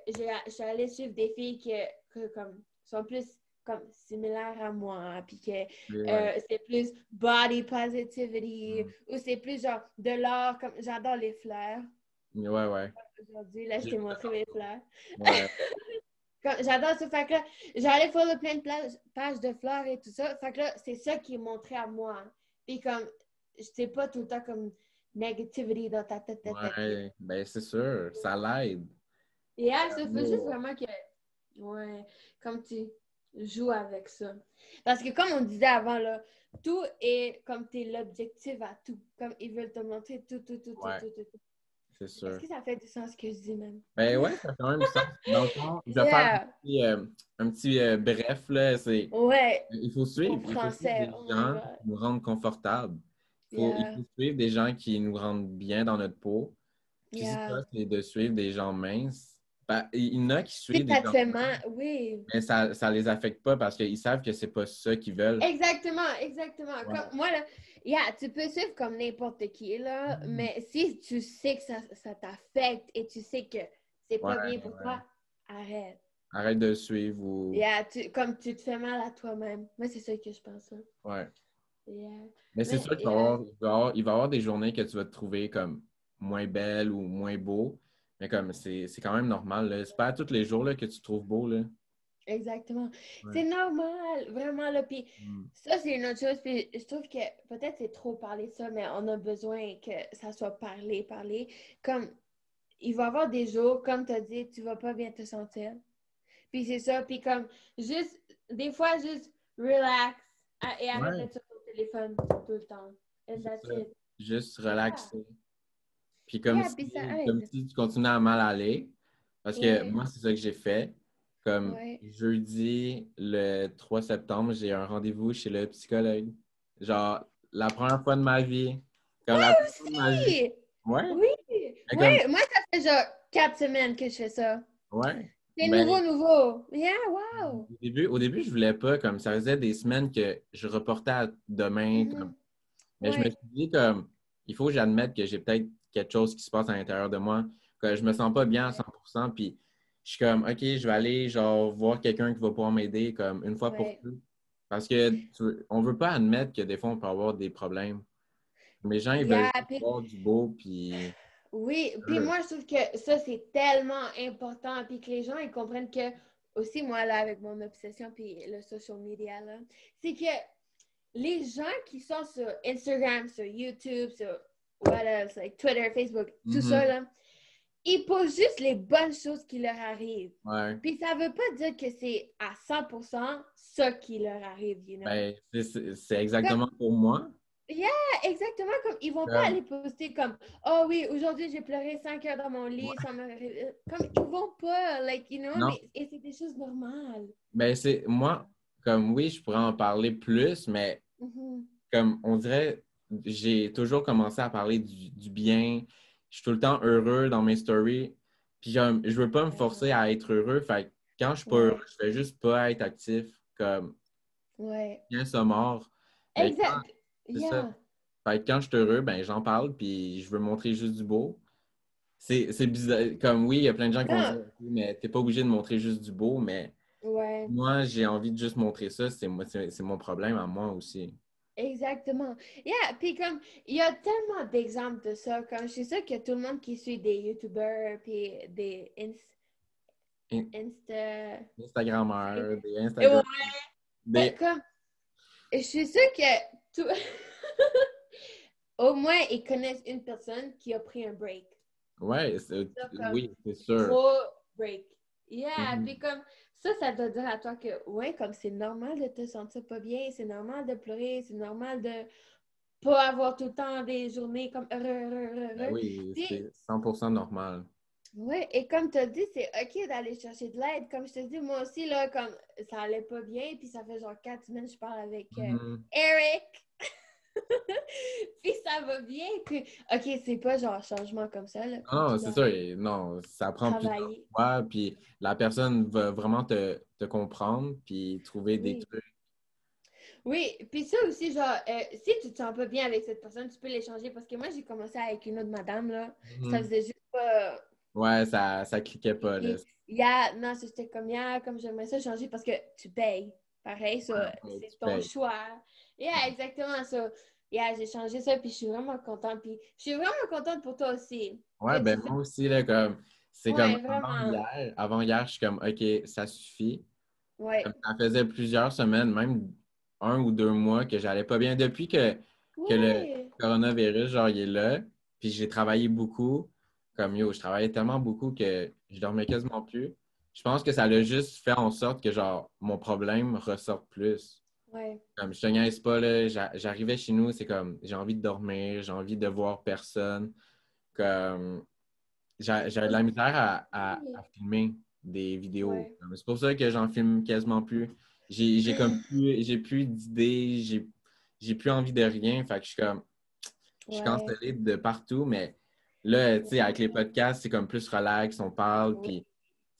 je suis allée suivre des filles que comme, sont plus comme similaires à moi, puis que Ouais. c'est plus body positivity, Mhm. ou c'est plus genre de l'art, comme j'adore les fleurs. Ouais, ouais. Aujourd'hui, là, je J'ai t'ai vu ça montré mes tantôt. fleurs. Ouais. J'adore ça. Fait que là, j'allais follow plein de pages de fleurs et tout ça. Fait que là, c'est ça qui est montré à moi. Puis comme, je sais pas tout le temps comme negativity dans ta tête. Ouais, ben c'est sûr, ça l'aide. Et là, ça faut juste Oh. vraiment que, ouais, comme tu joues avec ça. Parce que comme on disait avant, là, tout est comme t'es l'objectif à tout. Comme ils veulent te montrer tout, tout, tout, tout, Ouais, tout, tout, tout. c'est Est-ce sûr. que ça fait du sens ce que je dis même? Ben ouais, ça fait quand même du sens. Dans le fond, je vais faire Yeah! un petit bref, là, c'est Ouais! Mon il faut suivre français, des oh my gens God. qui nous rendent confortables. Il Yeah, faut suivre des gens qui nous rendent bien dans notre peau. Puis si yeah. toi, c'est de suivre des gens minces, ben, il y en a qui Si suivent des ça te gens fait minces, mal, oui. mais ça les affecte pas parce qu'ils savent que c'est pas ça qu'ils veulent. Exactement, exactement. Ouais. Comme moi, là, yeah, tu peux suivre comme n'importe qui, là, Mhm. mais si tu sais que ça t'affecte et tu sais que c'est Ouais, pas bien pour ouais. toi, arrête. Arrête de suivre ou. Yeah, comme tu te fais mal à toi-même. Moi, c'est ça que je pense. Hein. Ouais. Yeah. Mais c'est Mais, sûr qu'il yeah. il va y avoir des journées que tu vas te trouver comme moins belle ou moins beau. Mais comme c'est quand même normal, là. C'est pas à tous les jours là, que tu te trouves beau, là. Exactement. Ouais. C'est normal, vraiment, là. Puis Mm. ça, c'est une autre chose. Puis je trouve que peut-être c'est trop parler de ça, mais on a besoin que ça soit parlé, parlé. Comme, il va y avoir des jours, comme tu as dit, tu vas pas bien te sentir. Puis c'est ça. Puis comme, juste, des fois, juste relax et arrête Ouais, d'être sur ton téléphone tout le temps. And c'est that's ça. it. Juste Yeah. relaxer. Puis Yeah, puis ça comme aide. si tu continuais à mal aller. Parce que Ouais, moi, c'est ça que j'ai fait. Comme ouais. jeudi, le 3 septembre, j'ai un rendez-vous chez le psychologue. Genre, la première fois de ma vie. Comme la première fois de ma vie. Si! Ouais. Oui! Mais Oui, comme, moi, ça fait genre 4 semaines que je fais ça. ouais. C'est Ben, nouveau, nouveau. Yeah, wow. au début, je voulais pas, comme ça faisait des semaines que je reportais à demain, Mhm. mais je me Ouais. suis dit comme il faut que j'admette que j'ai peut-être quelque chose qui se passe à l'intérieur de moi. que je me sens pas bien à 100%, puis je suis comme, OK, je vais aller, genre, voir quelqu'un qui va pouvoir m'aider, comme, une fois pour Ouais. toutes. Parce que on veut pas admettre que des fois, on peut avoir des problèmes. Mais les gens, ils veulent Yeah, juste puis voir du beau, puis... oui, puis moi, je trouve que ça, c'est tellement important, puis que les gens, ils comprennent que, aussi, moi, là, avec mon obsession, puis le social media, là, c'est que les gens qui sont sur Instagram, sur YouTube, sur what else, like Twitter, Facebook, tout ça, Mhm. là, ils posent juste les bonnes choses qui leur arrivent. Ouais. Puis ça veut pas dire que c'est à 100% ça qui leur arrive, you know? Ben, c'est Comme, exactement pour moi. yeah, exactement, comme ils vont pas Comme, aller poster comme oh oui, aujourd'hui j'ai pleuré 5 heures dans mon lit, ouais. ça m'a comme ils vont pas, like, you know, Non, mais et c'est des choses normales. ben, c'est... Moi, comme, oui, je pourrais en parler plus, mais Mhm. comme, on dirait, j'ai toujours commencé à parler du bien. Je suis tout le temps heureux dans mes stories. Puis, comme, je veux pas me forcer à être heureux. Fait que quand je suis pas heureux, Ouais, je vais juste pas être actif. Comme, ouais. bien ça mort. Mais quand, Exact. c'est ça. Yeah. Fait que quand je suis heureux, ben, j'en parle, puis je veux montrer juste du beau. C'est bizarre. Comme oui, il y a plein de gens qui vont dire, Non. OK, mais t'es pas obligé de montrer juste du beau, mais Ouais. moi, j'ai envie de juste montrer ça. C'est mon problème à moi aussi. Exactement. Yeah, puis comme, il y a tellement d'exemples de ça, comme je suis sûre que tout le monde qui suit des YouTubers, puis des In- Insta... Instagrammeurs, des Ouais, Instagram, mais des... comme, je suis sûre que tout... au moins, ils connaissent une personne qui a pris un break. Ouais, Ça, comme, oui, c'est sûr. gros break. Yeah, Mhm. puis comme, ça doit dire à toi que, ouais, comme c'est normal de te sentir pas bien, c'est normal de pleurer, c'est normal de pas avoir tout le temps des journées comme heureux, heureux, heureux, Ben heureux. oui, Puis, c'est 100% normal. ouais, et comme tu as dit, c'est OK d'aller chercher de l'aide. Comme je te dis, moi aussi, là, comme ça allait pas bien, puis ça fait genre 4 semaines que je parle avec Mhm. Eric. Puis ça va bien. Puis, OK, c'est pas genre changement comme ça, là, comme Non, tu c'est dois ça. Non, ça prend plusieurs travailler. fois, puis la personne va vraiment te comprendre, puis trouver des Oui. trucs. Oui, puis ça aussi, genre, si tu te sens pas bien avec cette personne, tu peux l'échanger parce que moi, j'ai commencé avec une autre madame, là. Ça Mhm. faisait juste pas. Ouais, ça cliquait pas, là. Puis, non, c'était comme, comme j'aimerais ça changer parce que tu payes. Pareil, ça, Ouais, c'est tu ton payes. choix. Exactement ça. J'ai changé ça, puis je suis vraiment contente. Puis, je suis vraiment contente pour toi aussi. Ouais, Que ben tu fais. moi aussi, là, comme, c'est comme Ouais, avant vraiment. hier. Avant hier, je suis comme, OK, ça suffit. Ouais. Ça faisait plusieurs semaines, même 1 ou 2 mois, que j'allais pas bien. Depuis que le Ouais. coronavirus, genre, il est là, puis j'ai travaillé beaucoup. Comme yo, je travaillais tellement beaucoup que je dormais quasiment plus. Je pense que ça a juste fait en sorte que, genre, mon problème ressorte plus. Ouais. Comme je te niaise pas, là, j'arrivais chez nous, c'est comme, j'ai envie de dormir, j'ai envie de voir personne. Comme, j'avais de la misère à filmer des vidéos. Ouais. C'est pour ça que j'en filme quasiment plus. J'ai plus d'idées, j'ai plus envie de rien. Fait que je suis Ouais. cancellé de partout, mais là, tu sais, avec les podcasts, c'est comme plus relax, on parle, Ouais. puis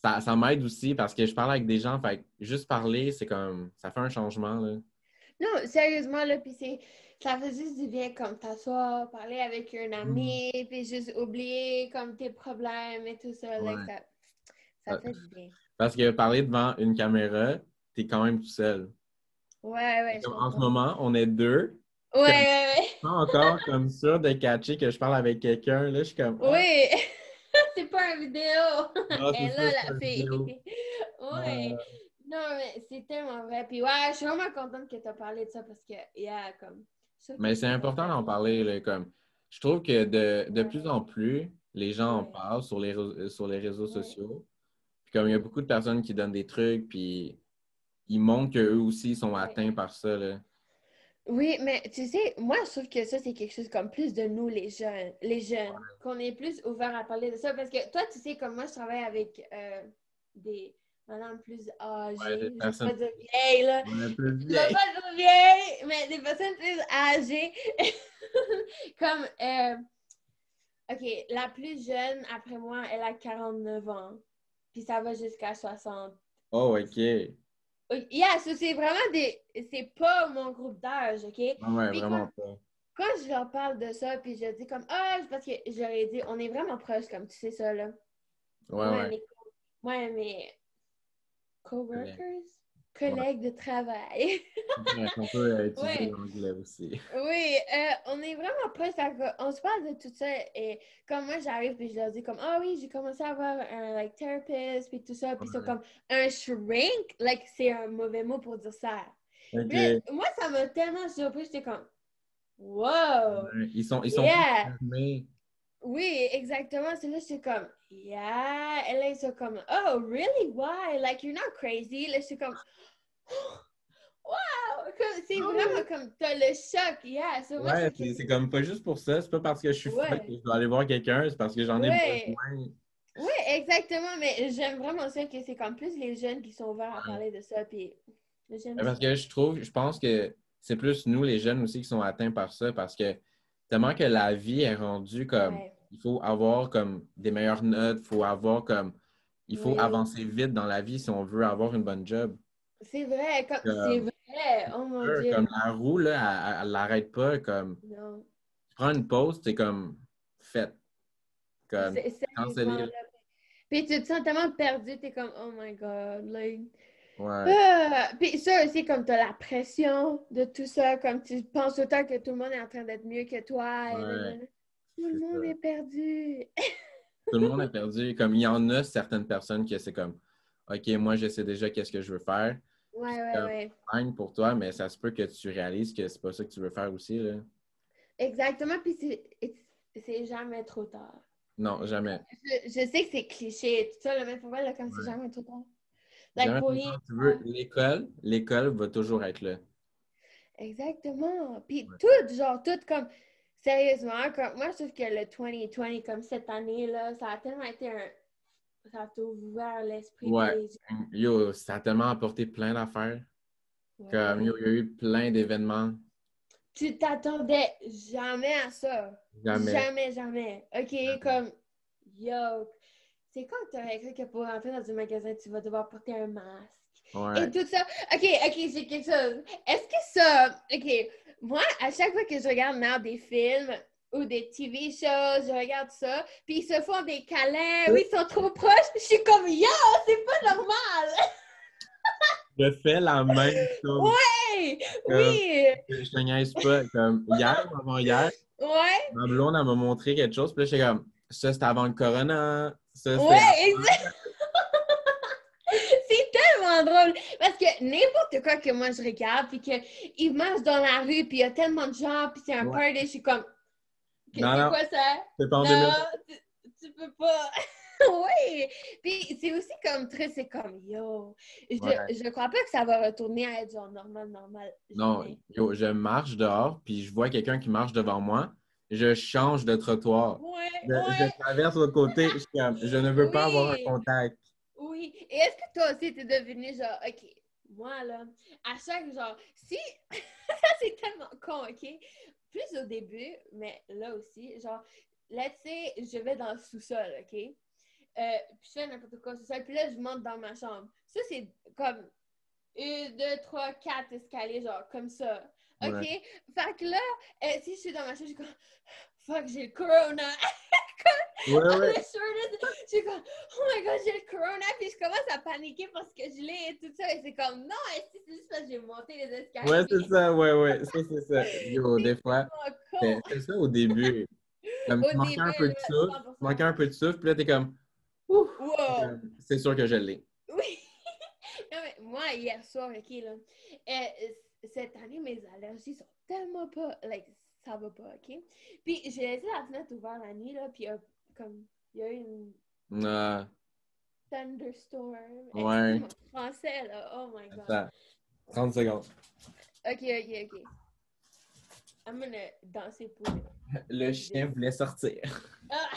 ça m'aide aussi parce que je parle avec des gens, fait que juste parler, c'est comme, ça fait un changement, là. Non, sérieusement, là, puis ça fait juste du bien comme t'asseoir, parler avec un Mhm. ami, puis juste oublier comme tes problèmes et tout ça, là, Ouais. ça fait du bien. Parce que parler devant une caméra, t'es quand même tout seul. Ouais, ouais, je Comme en ce comprends. moment, on est deux. Ouais, Comme, je suis ouais, pas encore comme sûr de catcher que je parle avec quelqu'un. Là, je suis comme, ah, ouais. Oui, c'est pas une vidéo. non, Elle c'est est ça, là, c'est pas la une vidéo. fille. Ouais. Euh, Non, mais c'est tellement vrai. Puis ouais, je suis vraiment contente que tu as parlé de ça parce que, comme, je trouve que mais c'est c'est important d'en important. parler. Là, comme, je trouve que de plus Ouais, en plus, les gens en ouais, parlent sur les réseaux ouais, sociaux. Puis comme il y a ouais. beaucoup de personnes qui donnent des trucs, puis ils montrent qu'eux aussi sont Ouais. atteints par ça. Là. Oui, mais tu sais, moi, je trouve que ça, c'est quelque chose comme plus de nous, les jeunes, qu'on est plus ouvert à parler de ça. Parce que toi, tu sais, comme moi, je travaille avec des madames plus Ouais, des âgées. Je veux personnes pas dire vieilles, là. on est plus Je veux vieilles. pas dire vieilles, mais des personnes plus âgées. Comme, OK, la plus jeune, après moi, elle a 49 ans. Puis ça va jusqu'à 60. Oh, OK. Yeah, ça, c'est vraiment des... C'est pas mon groupe d'âge, OK? Ouais, Puis vraiment comme pas. quand je leur parle de ça, puis je dis comme, ah, parce que j'aurais dit, on est vraiment proches, comme tu sais ça, là. Ouais. Moi et mes Collègue. coworkers, Ouais. collègues de travail. On peut utiliser Ouais. l'anglais aussi. Oui, on est vraiment proches. On se parle de tout ça. Et comme moi, j'arrive puis je leur dis comme, ah oui, j'ai commencé à avoir un like, therapist puis tout ça. Puis c'est comme un shrink. Like, c'est un mauvais mot pour dire ça. Puis là, OK. moi, ça m'a tellement surpris. J'étais comme, wow, Ouais. Ils sont plus yeah. fermés. Oui, exactement. C'est là, j'étais comme, yeah. Et là, ils sont comme, oh, really? Why? Like, you're not crazy. Là, j'étais comme, wow! C'est Ah vraiment ouais. comme, t'as le choc. Yeah. So, moi, Ouais, c'est que, c'est comme pas juste pour ça. C'est pas parce que je suis folle que ouais. je dois aller voir quelqu'un, c'est parce que j'en ai Ouais, besoin. oui, exactement, mais j'aime vraiment ça que c'est comme plus les jeunes qui sont ouverts à Ouais. parler de ça, puis j'aime Parce ça. que je pense que c'est plus nous, les jeunes aussi, qui sont atteints par ça, parce que tellement que la vie est rendue comme, Ouais, il faut avoir comme des meilleures notes, il faut oui, avancer vite dans la vie si on veut avoir une bonne job. c'est vrai, c'est Comme, vrai, oh mon Dieu, comme la roue, là, elle l'arrête pas, comme, non, tu prends une pause, c'est comme, fait, comme, c'est sérieusement, cancellé. là. Puis tu te sens tellement perdu, t'es comme, oh my God, like... Ouais, Ah! Puis ça aussi, comme t'as la pression de tout ça, comme tu penses autant que tout le monde est en train d'être mieux que toi, et ouais, nanana. Tout le c'est ça. monde est perdu. Tout le monde est perdu. Comme il y en a certaines personnes qui c'est comme OK, moi je sais déjà qu'est-ce que je veux faire. Puis Ouais, c'est ouais, comme ouais. fine pour toi, mais ça se peut que tu réalises que c'est pas ça que tu veux faire aussi, là. Exactement, puis c'est jamais trop tard. Non, jamais. Je sais que c'est cliché et tout ça, là, mais pour vrai, là, comme c'est Ouais. jamais trop tard. Like, Jamais pour pour rien toi, tu veux. faire. L'école va toujours être là. Exactement. Puis Ouais. tout, genre, tout comme, sérieusement, comme, moi, je trouve que le 2020, comme cette année, là, ça a tellement été un, ça a ouvert l'esprit puis Ouais. les yeux. Yo, ça a tellement apporté plein d'affaires. Comme yo, Ouais. il y a eu plein d'événements. Tu t'attendais jamais à ça. Jamais. Jamais, jamais. OK, Jamais. comme, yo, c'est quand tu as écrit que pour rentrer dans un magasin, tu vas devoir porter un masque? Et Ouais. tout ça. OK, j'ai quelque chose. Est-ce que ça. OK, moi, à chaque fois que je regarde maintenant des films ou des TV shows, je regarde ça, puis ils se font des câlins, oui, ils sont trop proches, je suis comme, yo, c'est pas normal! Je fais la même chose. Ouais! Comme, Oui! je te niaise pas. Comme hier ou avant-hier, Ouais! ma blonde, elle m'a montré quelque chose, puis là, j'étais comme, ça, c'était avant le corona, ça, c'était Ouais, avant. exact! C'est tellement drôle parce que n'importe quoi que moi je regarde puis qu'ils marchent dans la rue puis il y a tellement de gens puis c'est un Ouais. party, je suis comme Non, c'est non, quoi ça? c'est pas en 2000. Non, tu peux pas. Oui. Puis c'est aussi comme très c'est comme yo. Ouais. Je crois pas que ça va retourner à être genre normal Non, jamais. yo, je marche dehors, puis je vois quelqu'un qui marche devant moi, je change de trottoir. Ouais, Je ouais. traverse l'autre côté, je ne veux pas avoir un Oui. contact. Oui. Et est-ce que toi aussi t'es devenu genre OK, moi là, à chaque genre si ça c'est tellement con, OK? Plus au début, mais là aussi, genre, let's say, je vais dans le sous-sol, OK? Puis je fais n'importe quoi au sous-sol, puis là, je monte dans ma chambre. Ça, c'est comme 1, 2, 3, 4 escaliers, genre, comme ça. OK? Ouais. Fait que là, si je suis dans ma chambre, je suis comme, fuck, j'ai le corona. Ouais, ouais. Le shortest, je suis comme, oh my god, j'ai le corona, puis je commence à paniquer parce que je l'ai et tout ça, et c'est comme, non, c'est juste parce que j'ai monté les escaliers, Ouais, c'est puis ça, ouais, ouais. Ça, c'est ça. Yo, des c'est fois, tellement con. c'est ça au début. Comme Au début, là, tu manquais 100%. un peu de souffle, puis là, t'es comme, ouf, Wow! c'est sûr que je l'ai. Oui! Non, mais moi, hier soir, OK, là, cette année, mes allergies sont tellement pas, like, ça va pas, OK? Puis, j'ai laissé la fenêtre ouverte la nuit, là, puis comme, il y a eu une Ah, thunderstorm. ouais. Excuse-moi, français, là, oh my God. Attends, 30 secondes. OK. I'm gonna danser pour Le chien this. voulait sortir. Ah!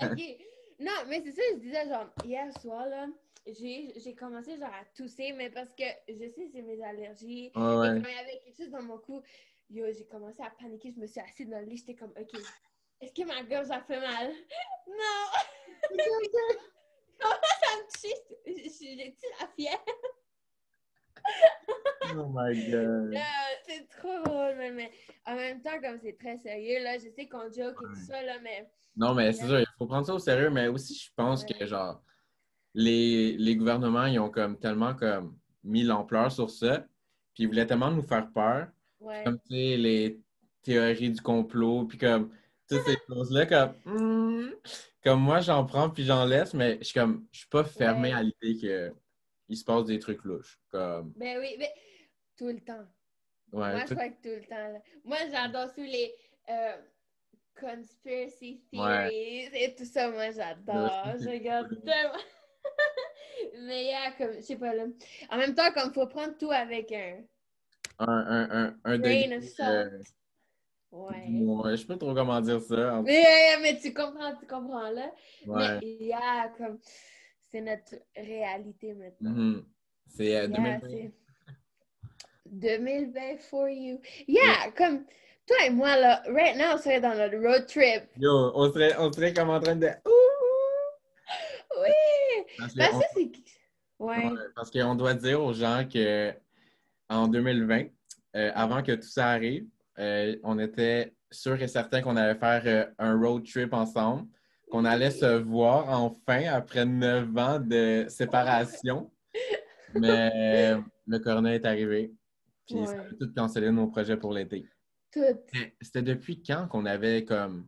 OK. Non, mais c'est ça, je disais, genre, hier soir, là, j'ai commencé, genre, à tousser, mais parce que je sais, c'est mes allergies. Ouais, Et ouais. quand il y avait quelque chose dans mon cou, yo, j'ai commencé à paniquer. Je me suis assise dans le lit, j'étais comme, OK, est-ce que ma gorge a fait mal? Non! Comment ça me touche? J'ai-tu la fièvre? Oh my God. C'est C'est trop drôle, mais en même temps, comme c'est très sérieux, là, je sais qu'on joke et tout ça, là, mais... Non, mais c'est sûr, il faut prendre ça au sérieux, mais aussi, je pense que, genre, les gouvernements, ils ont comme tellement comme mis l'ampleur sur ça, puis ils voulaient tellement nous faire peur. Puis Ouais. comme, tu sais, les théories du complot, puis comme, toutes ces choses-là, comme, comme moi, j'en prends puis j'en laisse, mais je suis pas fermé à Ouais. l'idée qu'il se passe des trucs louches. Comme, Ben oui, mais tout le temps. ouais, Moi, je crois que tout le temps, là. Moi, j'adore tous les euh, conspiracy ouais. theories et tout ça. Moi, Là, ça, j'adore. Je c'est regarde cool. tellement. Mais comme, je sais pas, là. En même temps, comme, faut prendre tout avec un Un grain degré, of salt. Ouais. je sais pas trop comment dire ça. Mais tu comprends, là. Mais Ouais. comme, c'est notre réalité maintenant. Mhm. C'est 2020. C'est 2020 for you. Yo, Comme, toi et moi, là, right now, on serait dans notre road trip. yo, on serait comme en train de. Oui! Parce Parce qu'on que c'est... ouais, Ouais. parce qu'on doit dire aux gens que en 2020, avant que tout ça arrive, on était sûr et certain qu'on allait faire un road trip ensemble, qu'on allait se voir enfin après 9 ans de séparation. Mais le corona est arrivé, puis ça a Ouais. tout cancellé nos projets pour l'été. Tout. C'était depuis quand qu'on avait comme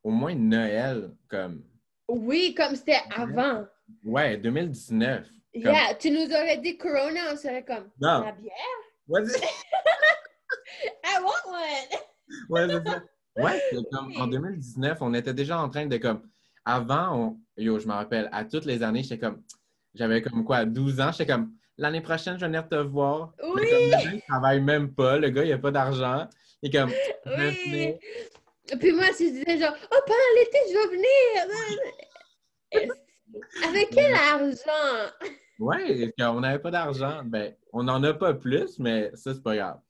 au moins Noël, comme Oui, comme c'était avant. ouais, 2019. Comme Yeah, tu nous aurais dit Corona, on serait comme, non, la bière? vas-y. I want one! Ouais, c'est ça. Ouais, c'est comme en Oui. 2019, on était déjà en train de comme avant, yo, je me rappelle, à toutes les années, j'étais comme j'avais comme quoi, 12 ans, j'étais comme l'année prochaine, je vais venir te voir. Mais comme le Oui! gars, il travaille même pas, le gars, il a pas d'argent. Il est comme je vais venir. Oui! Puis moi, si je disais genre, oh, pendant l'été, je vais venir! Avec quel argent? Ouais, on n'avait pas d'argent. Ben, on n'en a pas plus, mais ça, c'est pas grave.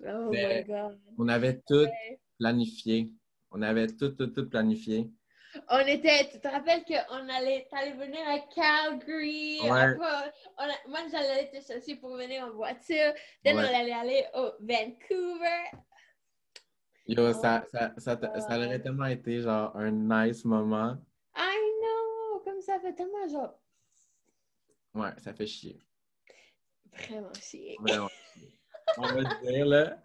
Oh my Mais God. on avait tout planifié. On avait tout planifié. Tu te rappelles t'allais venir à Calgary. Ouais, Après, moi, j'allais te chercher pour venir en voiture. Then, on ouais. allait aller au Vancouver. Yo, Oh my ça aurait God. tellement été genre un nice moment. I know! Comme ça fait tellement genre Ouais, ça fait chier. vraiment chier. Vraiment chier. On va le dire, là.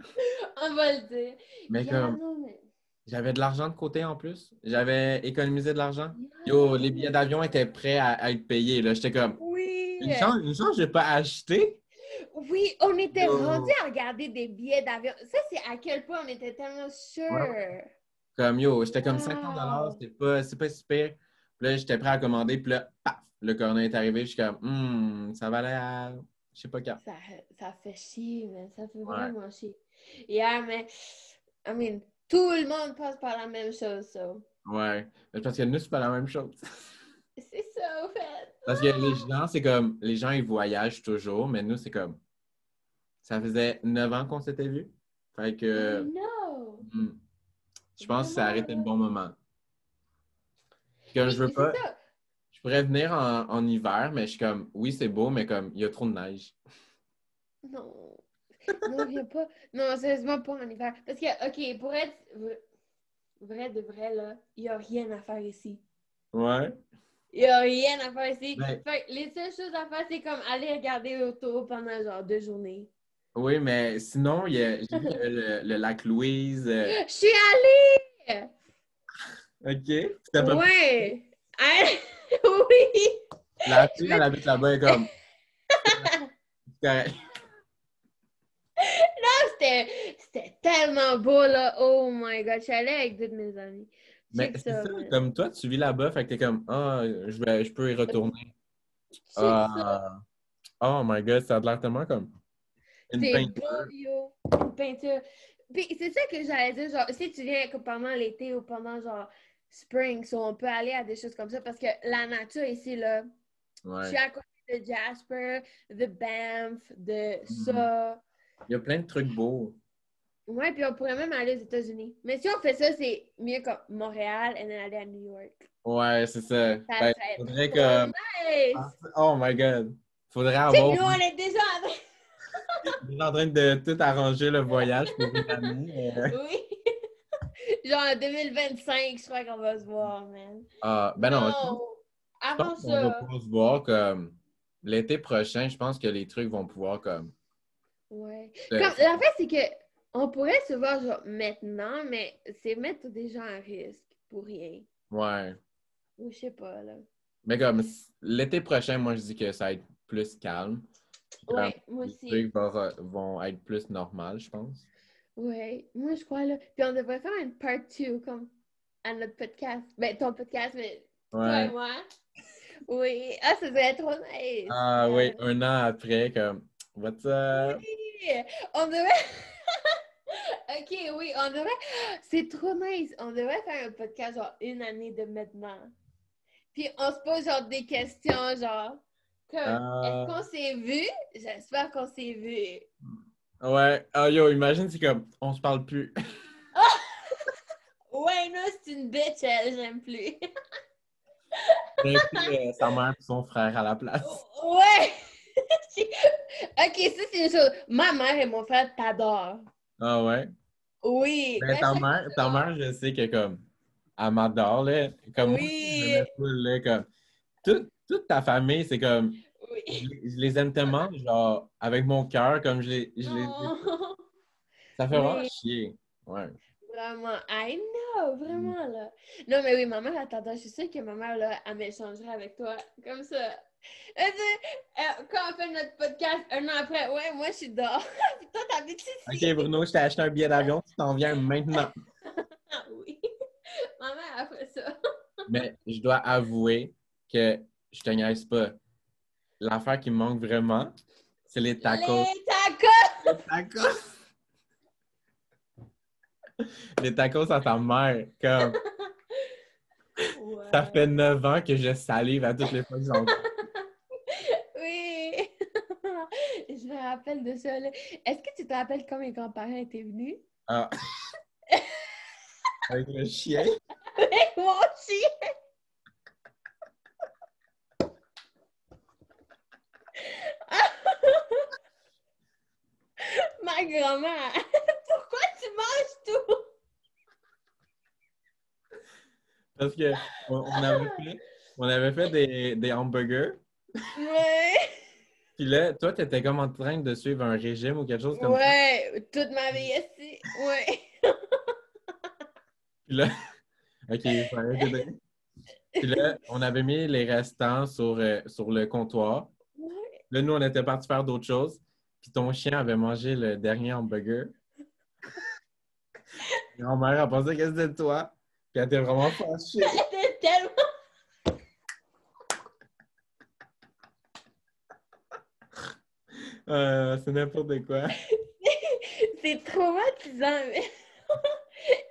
On va le dire. Mais Yeah, comme, non, mais. j'avais de l'argent de côté en plus. J'avais économisé de l'argent. Yeah, Yo, les oh my billets d'avion étaient God. prêts à être payés, là. J'étais comme, Oui! une chance, je n'ai pas acheté. Oui, on était rendu Yo. à regarder des billets d'avion. Ça, c'est à quel point on était tellement Ouais, sûrs. comme yo, j'étais comme 50 $, Wow! c'est pas super. Puis là, j'étais prêt à commander, puis là, paf, le corona est arrivé, je suis comme, ça valait à, je sais pas quand. Ça, ça fait chier, mais ça fait Ouais, vraiment chier. Yeah, mais, I mean, tout le monde passe par la même chose, so. ouais. Mais parce que nous, c'est pas la même chose. C'est ça, au fait. Parce que les gens, c'est comme, les gens, ils voyagent toujours, mais nous, c'est comme, ça faisait 9 ans qu'on s'était vus. Fait I que, know! hmm, je pense que ça a Vraiment, arrêté le là. bon moment. Puis comme je Puis, veux c'est pas, ça. je pourrais venir en hiver, mais je suis comme, oui, c'est beau, mais comme, il y a trop de neige. Non. Non, viens pas. Non, sérieusement, pas en hiver. Parce que, OK, pour être vrai de vrai, là, il n'y a rien à faire ici. Ouais. Il n'y a rien à faire ici. Ben, Fait que les seules choses à faire, c'est comme aller regarder autour pendant genre 2 journées. oui, mais sinon, j'ai vu qu'il y avait le lac Louise. Je suis allée! OK. C'était pas Ouais! Ah, oui! la Je fille, elle me... habite là-bas, elle est comme, c'est correct. C'était tellement beau, là. Oh my God. Je suis allée avec deux de mes amis. Mais Check c'est ça, ça, man. comme toi, tu vis là-bas, fait que t'es comme, ah, je peux y retourner. Check ça. Ah, oh my God, ça a l'air tellement comme une C'est beau, peinture. yo. Une peinture. Puis c'est ça que j'allais dire, genre, si tu viens comme pendant l'été ou pendant genre spring, so on peut aller à des choses comme ça parce que la nature ici, là, je suis Ouais. à côté de Jasper, de Banff, de Mhm. ça. Il y a plein de trucs beaux. Ouais, puis on pourrait même aller aux États-Unis. Mais si on fait ça, c'est mieux comme Montréal et aller à New York. Ouais, c'est ça. Ça Ben, serait faudrait trop que. nice! Oh my God. Faudrait Tu sais que avoir. nous, on est déjà Je suis en train de tout arranger le voyage pour une année. Oui. Genre en 2025, je crois qu'on va se voir, man. Ah, ben non, Non, je pense avant qu'on va ça. pouvoir se voir comme l'été prochain. Je pense que les trucs vont pouvoir comme. Ouais. euh, Comme, la fait, c'est que on pourrait se voir genre maintenant, mais c'est mettre des gens à risque pour rien. Ouais. Ou je sais pas, là. Mais comme l'été prochain, moi je dis que ça va être plus calme. Puis comme Ouais, moi les aussi. trucs vont être plus normales, je pense. Ouais, moi je crois, là. Puis on devrait faire une part 2, comme, à notre podcast. Ben, ton podcast, mais toi et Ouais. moi. Oui. Ah, ça serait trop nice. Ah oui, un an après, comme What's up? Oui! On devrait. Ok, oui, on devrait. C'est trop nice. On devrait faire un podcast, genre, une année de maintenant. Puis on se pose, genre, des questions, genre, comme, est-ce Ah, qu'on s'est vu? J'espère qu'on s'est vu. ouais. Ah yo, imagine, c'est comme on se parle plus. Ah! Ouais, non, c'est une bitch, elle, j'aime plus. J'ai pris sa mère et son frère à la place. Ouais! Ok, ça, c'est une chose. Ma mère et mon frère t'adorent. Ah ouais. Oui, Mais à chaque ta fois. mère, je sais que comme elle m'adore, là. Comme moi aussi, je Oui, l'aimais full, là. Comme toute ta famille, c'est comme oui. je les aime tellement, genre, avec mon cœur, comme Oh. ça fait vraiment Oui, chier. Ouais. vraiment. I know, vraiment, là. Non, mais oui, ma mère, elle t'adore. Je suis sûre que ma mère, là, elle m'échangerait avec toi. Comme ça. Quand on fait notre podcast, un an après, ouais, moi, je suis dehors. Puis toi, t'habites OK, ici. Bruno, je t'ai acheté un billet d'avion, tu t'en viens maintenant. Ah oui. Ma mère a fait ça. Mais je dois avouer que je te niaise pas. L'affaire qui me manque vraiment, c'est les tacos. Les tacos! Les tacos! Les tacos à ta mère. Comme, ça fait Ouais. 9 ans que je salive à toutes les fois que j'en parle. Oui. Je me rappelle de ça, là. Est-ce que tu te rappelles quand mes grands-parents étaient venus? Ah, avec le chien. Avec mon chien! Ma grand-mère! Pourquoi tu manges tout? Parce que on avait fait des hamburgers. Ouais! Puis là, toi, tu étais comme en train de suivre un régime ou quelque chose comme ça. Ouais! Toute ma vie ici! Ouais! Puis là, OK, il faut arrêter de... Puis là, on avait mis les restants sur le comptoir. Ouais! Là, nous, on était partis faire d'autres choses. Puis ton chien avait mangé le dernier hamburger. Grand-mère a pensé que c'était toi. Puis elle était vraiment fâchée. C'était tellement... C'est n'importe quoi. C'est traumatisant, mais...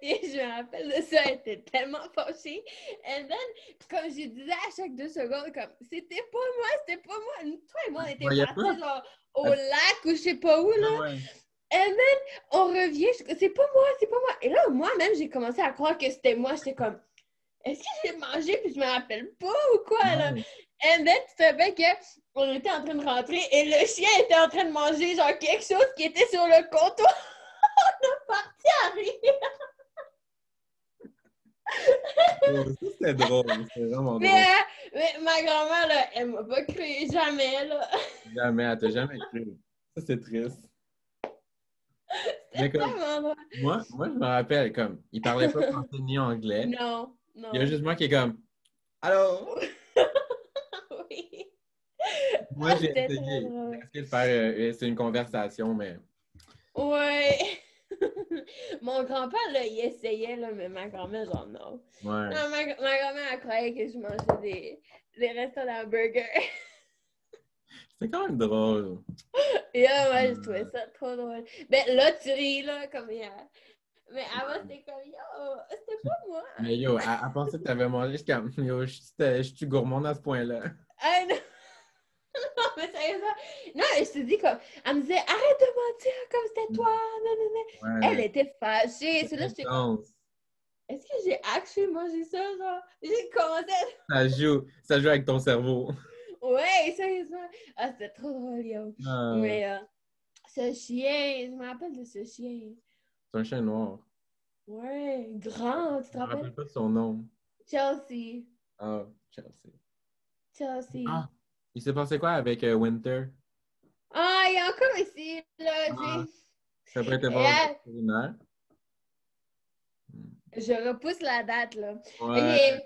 Et je me rappelle de ça, elle était tellement fâchée. And then, comme je disais à chaque 2 secondes, comme, c'était pas moi, c'était pas moi. Toi et moi, on Tu était voyais partis, pas? genre, au lac ou je sais pas où, Ah là. ouais. And then, on revient, c'est pas moi, c'est pas moi. Et là, moi-même, j'ai commencé à croire que c'était moi. J'étais comme, est-ce que j'ai mangé puis je me rappelle pas ou quoi, là? Ouais. And then, tu savais qu'on était en train de rentrer et le chien était en train de manger, genre, quelque chose qui était sur le comptoir. On est parti à rire. Oh, ça, c'était drôle. C'était vraiment Mais, drôle. mais ma grand-mère, là, elle m'a pas cru jamais, là. Jamais, elle t'a jamais cru. Ça, c'est triste. C'était Mais comme, tellement drôle. moi, je me rappelle, comme, il parlait pas français ni anglais. Non, Il y a non. juste moi qui est comme, allô? Oui. Moi, Ah, c'était très j'ai drôle. essayé de faire, c'est une conversation, mais Ouais. Mon grand-père, là, il essayait, là, mais ma grand-mère, genre, non. ouais. Non, ma grand-mère, elle croyait que je mangeais des restos d'hamburgers. C'est quand même drôle. Et là, moi, je trouvais Euh, ça trop drôle. Ben, là, tu ris, là, comme hier. Mais avant, c'était comme, yo, c'était pas moi. Mais yo, à penser que t'avais mangé, je suis comme, yo, je suis gourmande à ce point-là. Ah, non, non, mais sérieusement. Non, je te dis, comme, elle me disait, arrête de mentir, comme c'était toi. Non, non, non. Elle Ouais, était fâchée. c'est C'est là, j'étais comme, intense. est-ce que j'ai actually mangé ça, genre? J'ai commencé à... Ça joue avec ton cerveau. Ouais, sérieusement. Ah, c'était trop drôle, yo. Euh, Mais Ce chien, je me rappelle de ce chien. C'est un chien noir. Ouais, grand, tu te Je me rappelle rappelles? pas de son nom. Chelsea. Ah, Chelsea. Chelsea. Ah! Il s'est passé quoi avec Winter? Ah, il est encore ici, là, Ah, Jay. ça peut être voir le Yeah. vétérinaire. Je repousse la date, là. Ouais.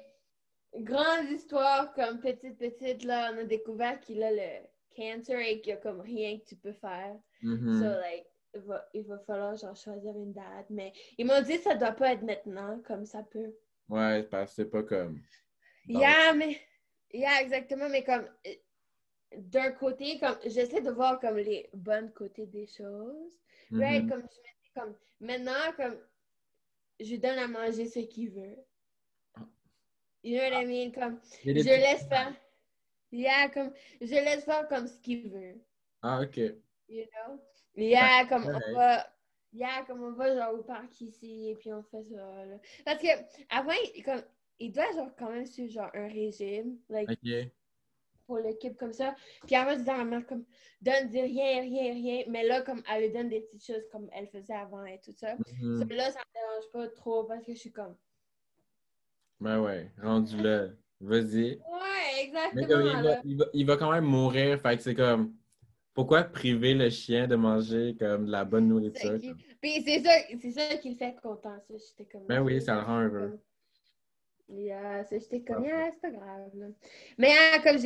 OK. Grande histoire, comme petite, là, on a découvert qu'il a le cancer et qu'il y a comme rien que tu peux faire. So, Mhm. like, il va falloir, genre, choisir une date. Mais ils m'ont dit que ça doit pas être maintenant, comme ça peut. Ouais, parce que c'est pas comme dans Yeah, mais... Yeah, exactement, mais comme... D'un côté, comme j'essaie de voir comme les bons côtés des choses. Right? Mhm. Comme je me dis, comme maintenant, comme je lui donne à manger ce qu'il veut. You know what I mean? Comme Il y a je des petits... laisse faire. Yeah, comme je laisse faire comme ce qu'il veut. Ah, OK. You know? Ben, Yeah, comme on correct. va. Yeah, comme on va genre au parc ici et puis on fait ça. Là. Parce que avant, comme, il doit genre quand même suivre genre un régime. Like, OK. pour l'équipe comme ça. Puis avant, je disais à ma mère, comme, dis rien. Mais là, comme, elle lui donne des petites choses comme elle faisait avant et tout ça. So, Mhm. là, ça me dérange pas trop parce que je suis comme. Ben ouais, rendu là. Vas-y. Ouais, Mais comme exactement, là. il va quand même mourir, fait que c'est comme... Pourquoi priver le chien de manger comme de la bonne nourriture? Puis c'est ça qui le fait content, ça. J'étais comme, Ben oui, ok, ça le rend heureux. comme, yeah, ça, j'étais comme, Parfait. yeah, c'est pas grave, là. Mais comme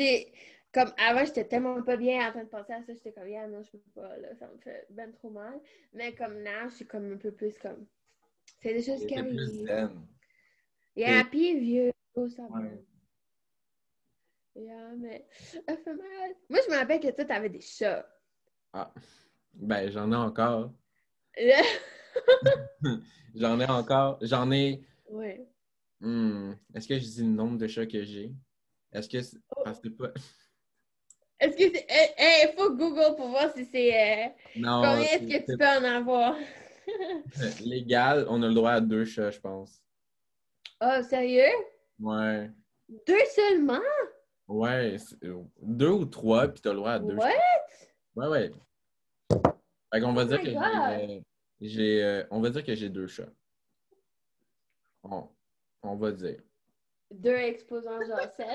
comme avant, j'étais tellement pas bien en train de penser à ça, j'étais comme, yeah, non, je peux pas, là, ça me fait ben trop mal. Mais comme là, je suis comme un peu plus comme, c'est des choses qui T'es plus arrivent. zen. Yeah, T'es... puis vieux, oh, ça va. Ouais. Yeah, mais ça fait mal. Moi, je me rappelle que toi, t'avais des chats. Ah, ben j'en ai encore. J'en ai encore. J'en ai... Ouais. Est-ce que je dis le nombre de chats que j'ai? Est-ce que... Parce Oh. que c'est pas... Est-ce que c'est. Hey, faut Google pour voir si c'est. Combien Non, est-ce que tu peux en avoir? légal, on a le droit à 2 chats, je pense. Oh, sérieux? Ouais. 2 seulement? Ouais, 2 ou 3, puis t'as le droit à 2 chats. What? Ouais, ouais. Fait qu'on va Oh dire my que God! on va dire que j'ai 2 chats. On, on va dire. 2 exposants, genre 7.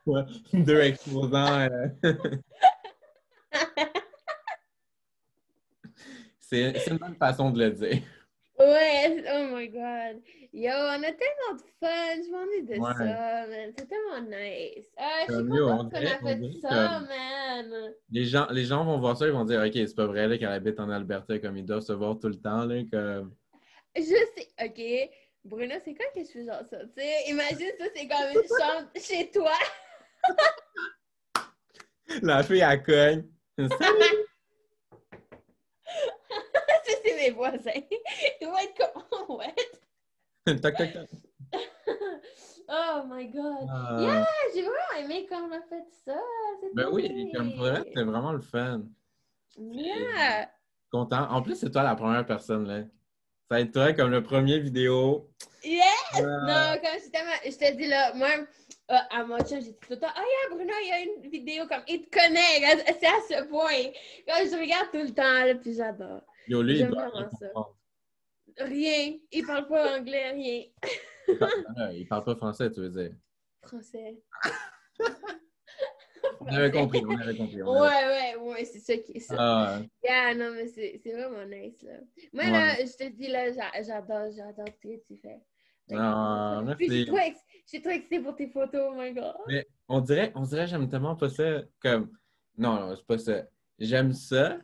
Ouais, 2 exposants. C'est une bonne façon de le dire. Ouais, oh my God. Yo, on a tellement de fun. Je m'ennuie de Ouais. ça, man. C'est tellement nice. Ah, je suis Comme yo, contente qu'on a on fait dirait ça, que man. les gens vont voir ça, ils vont dire, OK, c'est pas vrai là, qu'elle habite en Alberta, comme ils doivent se voir tout le temps. Là, comme... Je sais, OK. Bruno, c'est quand que je fais genre ça? Tu sais, imagine ça, c'est comme une chambre chez toi. La fille, elle cogne. Salut! Ça, c'est mes voisins. Ils vont être comme, oh, what? Toc, toc, toc. Oh my God. Yeah, Euh, j'ai vraiment aimé quand on a fait ça. ben C'était oui, comme pour le reste, c'était nice. vraiment le fun. Et Yeah. content. En plus, c'est toi la première personne, là. Ça va être toi comme le premier vidéo. Yes! Euh, Non, comme je te dis là, moi, à mon chum, j'ai dit tout le temps, oh yeah, Bruno, il y a une vidéo comme, il te connaît, c'est à ce point. Quand je regarde tout le temps, là, puis j'adore. Yo, lui, il J'aime doit rien vraiment ça. comprendre. Rien. Il parle pas anglais, rien. Il parle pas français, tu veux dire. Français. On avait Français. compris, on avait compris. Ouais, c'est ça qui est ça. Ah, Yeah, non, mais c'est vraiment nice, là. Moi, ouais. là, je te dis, là, j'adore ce que tu fais. Like, Ah, puis merci. je suis trop excitée pour tes photos, oh my God. Mais on dirait, j'aime tellement pas ça. Comme, non, non, c'est pas ça. J'aime ça,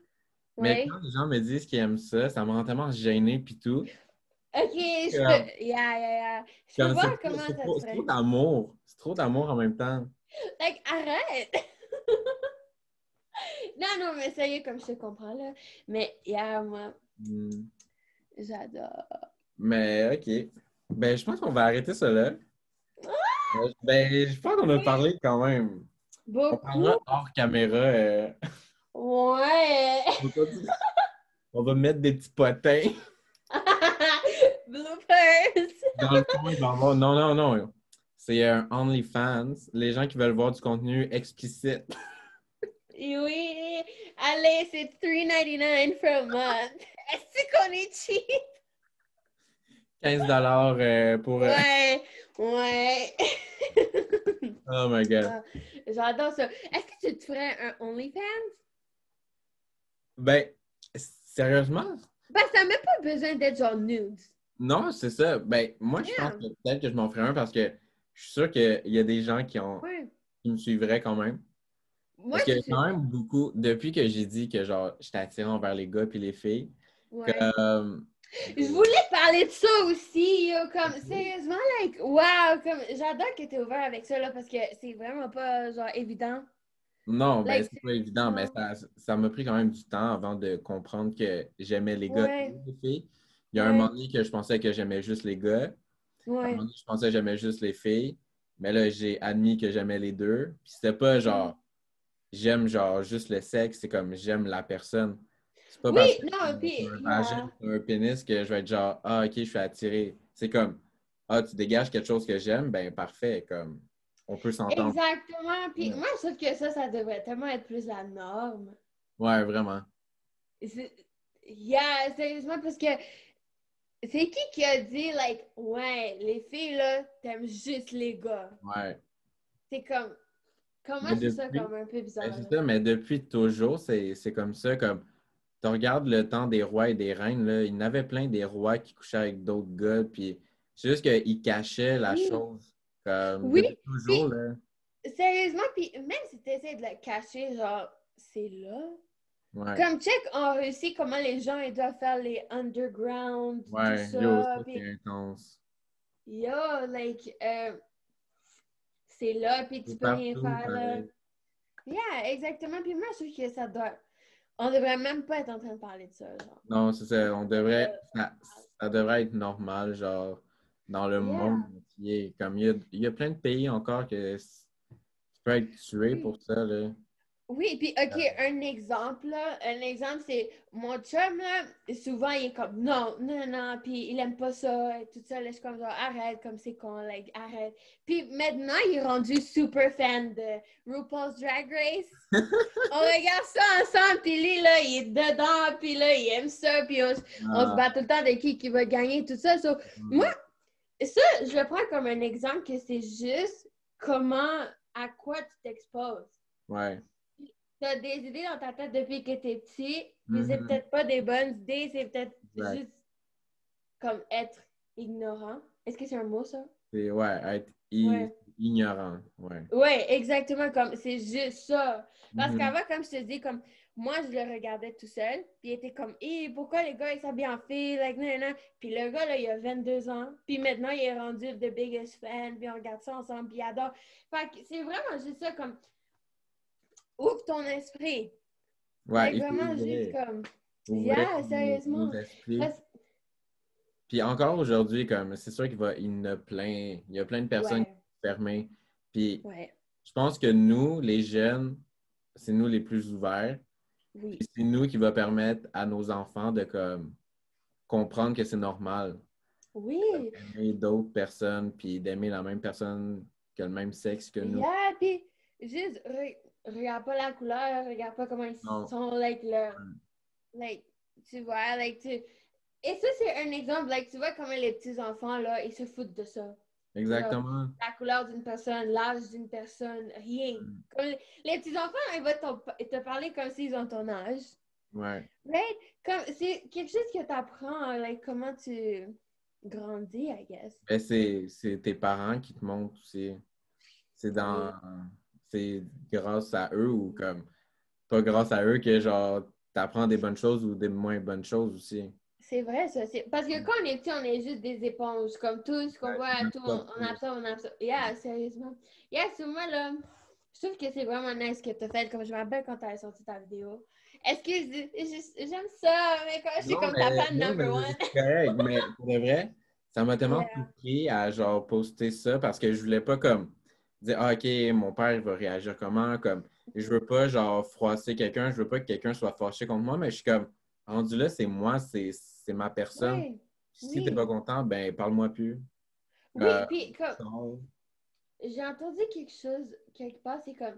mais quand Ouais. les gens me disent qu'ils aiment ça, ça me rend tellement gêné pis tout. Ok, je Comme, peux. Yeah. Je peux comme voir comment ça se c'est trop fait. d'amour. C'est trop d'amour en même temps. Like, arrête! Non, mais sérieux, comme je te comprends, là. Mais, yeah, moi, Hmm. j'adore. Mais OK. Ben, je pense qu'on va arrêter ça là. Ben, je pense qu'on a parlé quand même. On Beaucoup. parlera hors caméra. Ouais. On va on va mettre des petits potins. Bloopers. Dans le fond, il va y avoir... Non, non, non. C'est un OnlyFans. Les gens qui veulent voir du contenu explicite. Oui, allez, c'est $3.99 for a month. Est-ce qu'on est cheap? 15 pour... Ouais, ouais. Oh my God. Ah, j'adore ça. Est-ce que tu te ferais un OnlyFans? Ben, sérieusement? Ben, ça n'a même pas besoin d'être genre nudes. Non, c'est ça. Ben, moi, je pense Yeah. que peut-être que je m'en ferais un parce que je suis sûr qu'il y a des gens Ouais. qui me suivraient quand même. Moi, Parce que je suis quand vrai. même beaucoup, depuis que j'ai dit que genre j'étais attiré envers les gars puis les filles, que Ouais. Je voulais parler de ça aussi, yo, comme, sérieusement, like, wow, comme, j'adore que t'es ouvert avec ça, là, parce que c'est vraiment pas, genre, évident. non, ben Like, c'est pas évident, mais sérieusement. ça m'a pris quand même du temps avant de comprendre que j'aimais les gars et Ouais, les filles. Il y a un moment ouais, donné que je pensais que j'aimais juste les gars. À un moment ouais. donné, je pensais que j'aimais juste les filles. Mais là, j'ai admis que j'aimais les deux. Puis c'était pas Mhm. genre j'aime genre juste le sexe, c'est comme j'aime la personne. C'est pas Oui, parce que non, c'est puis, un vagin yeah. ou un pénis que je vais être genre ah ok, je suis attiré. C'est comme ah, tu dégages quelque chose que j'aime, ben parfait, comme on peut s'entendre. Exactement. Puis, Ouais, moi, je trouve que ça devrait tellement être plus la norme. ouais, vraiment. Yeah, sérieusement, parce que c'est qui a dit, like, ouais, les filles, là, t'aimes juste les gars? Ouais. C'est comme, comment Mais je trouve ça depuis, comme un peu ben, bizarre, c'est là? ça, mais depuis toujours, c'est comme ça. Comme tu regardes le temps des rois et des reines, là, il y en avait plein des rois qui couchaient avec d'autres gars, puis c'est juste qu'ils cachaient la Oui, chose. Comme oui, depuis toujours, puis là. sérieusement, puis même si tu essaies de le cacher, genre, c'est là. Ouais. Comme check en Russie, comment les gens ils doivent faire les underground, tout Ouais. Yo, ça. ça c'est Puis, intense. yo, like, c'est là, puis tu C'est peux rien partout, faire là. pareil. Yeah, exactement. Puis moi, je trouve que ça doit. On devrait même pas être en train de parler de ça, genre. Non, c'est ça. On devrait. Euh, Ça devrait être normal, genre, dans le yeah. monde entier. Comme il y a plein de pays encore que tu peux être tué Oui. pour ça, là. Oui, puis OK, un exemple, là. Un exemple, c'est mon chum, là, souvent, il est comme non, non, non, puis il aime pas ça, et tout ça, là, je suis comme genre, arrête, comme c'est con, like, arrête. Puis maintenant, il est rendu super fan de RuPaul's Drag Race. On regarde ça ensemble, puis lui, là, il est dedans, puis là, il aime ça, puis on se bat Ah, tout le temps de qui va gagner, tout ça. So, moi, hum, ça, je le prends comme un exemple que c'est juste comment, à quoi tu t'exposes. ouais. Tu as des idées dans ta tête depuis que tu es petit, puis c'est Mhm, peut-être pas des bonnes idées, c'est peut-être exact. juste comme être ignorant. Est-ce que c'est un mot, ça? C'est, ouais, être Ouais. ignorant. Ouais. Ouais, exactement, comme c'est juste ça. Parce Mhm, qu'avant, comme je te dis, comme moi, je le regardais tout seul, puis il était comme, hé, pourquoi les gars, ils s'habillent en fille, like, nan, nan. Puis le gars, là, il a 22 ans, puis maintenant, il est rendu the biggest fan, puis on regarde ça ensemble, puis il adore. Fait que c'est vraiment juste ça, comme, ouvre ton esprit. ouais, Like, il faut vraiment, juste ouvrir. comme, Ouvrir yeah, nos sérieusement. esprits. Parce... Puis encore aujourd'hui, comme c'est sûr il y en a plein, il y a plein de personnes qui Ouais, sont fermées. Puis ouais, je pense que nous, les jeunes, c'est nous les plus ouverts. Puis oui. c'est nous qui va permettre à nos enfants de comme comprendre que c'est normal Oui, d'aimer d'autres personnes, puis d'aimer la même personne que le même sexe que nous. yeah, puis juste, regarde pas la couleur, regarde pas comment ils Non. sont, like, like, tu vois, like, tu... Et ça, c'est un exemple, like, tu vois comment les petits-enfants, là, ils se foutent de ça. Genre, Exactement. la couleur d'une personne, l'âge d'une personne, rien. Comme les petits-enfants, ils vont te parler comme s'ils ont ton âge. Ouais. Right? Comme, c'est quelque chose que tu apprends, like, comment tu grandis, I guess. Mais c'est tes parents qui te montrent aussi. C'est dans Oui. c'est grâce à eux ou comme pas grâce à eux que genre t'apprends des bonnes choses ou des moins bonnes choses aussi. C'est vrai, ça. Parce que quand on est petit, on est juste des éponges. Comme tout ce qu'on Ouais, voit, on tout, absorbe on tout. absorbe, on absorbe. Yeah, sérieusement. Yeah, sur moi, là, je trouve que c'est vraiment nice ce que tu as fait. Comme je me rappelle quand tu as sorti ta vidéo. Est-ce que j'aime ça, mais quand je suis comme ta fan Non, number mais one. c'est correct. Mais pour de vrai, ça m'a tellement Yeah. surpris à genre poster ça parce que je voulais pas comme dire ah, ok, mon père il va réagir comment, comme je veux pas genre froisser quelqu'un, je veux pas que quelqu'un soit fâché contre moi, mais je suis comme rendu là, c'est moi, c'est ma personne. Oui, Si t'es pas oui. content, ben parle-moi plus. Oui, Euh, puis comme sors. j'ai entendu quelque chose quelque part, c'est comme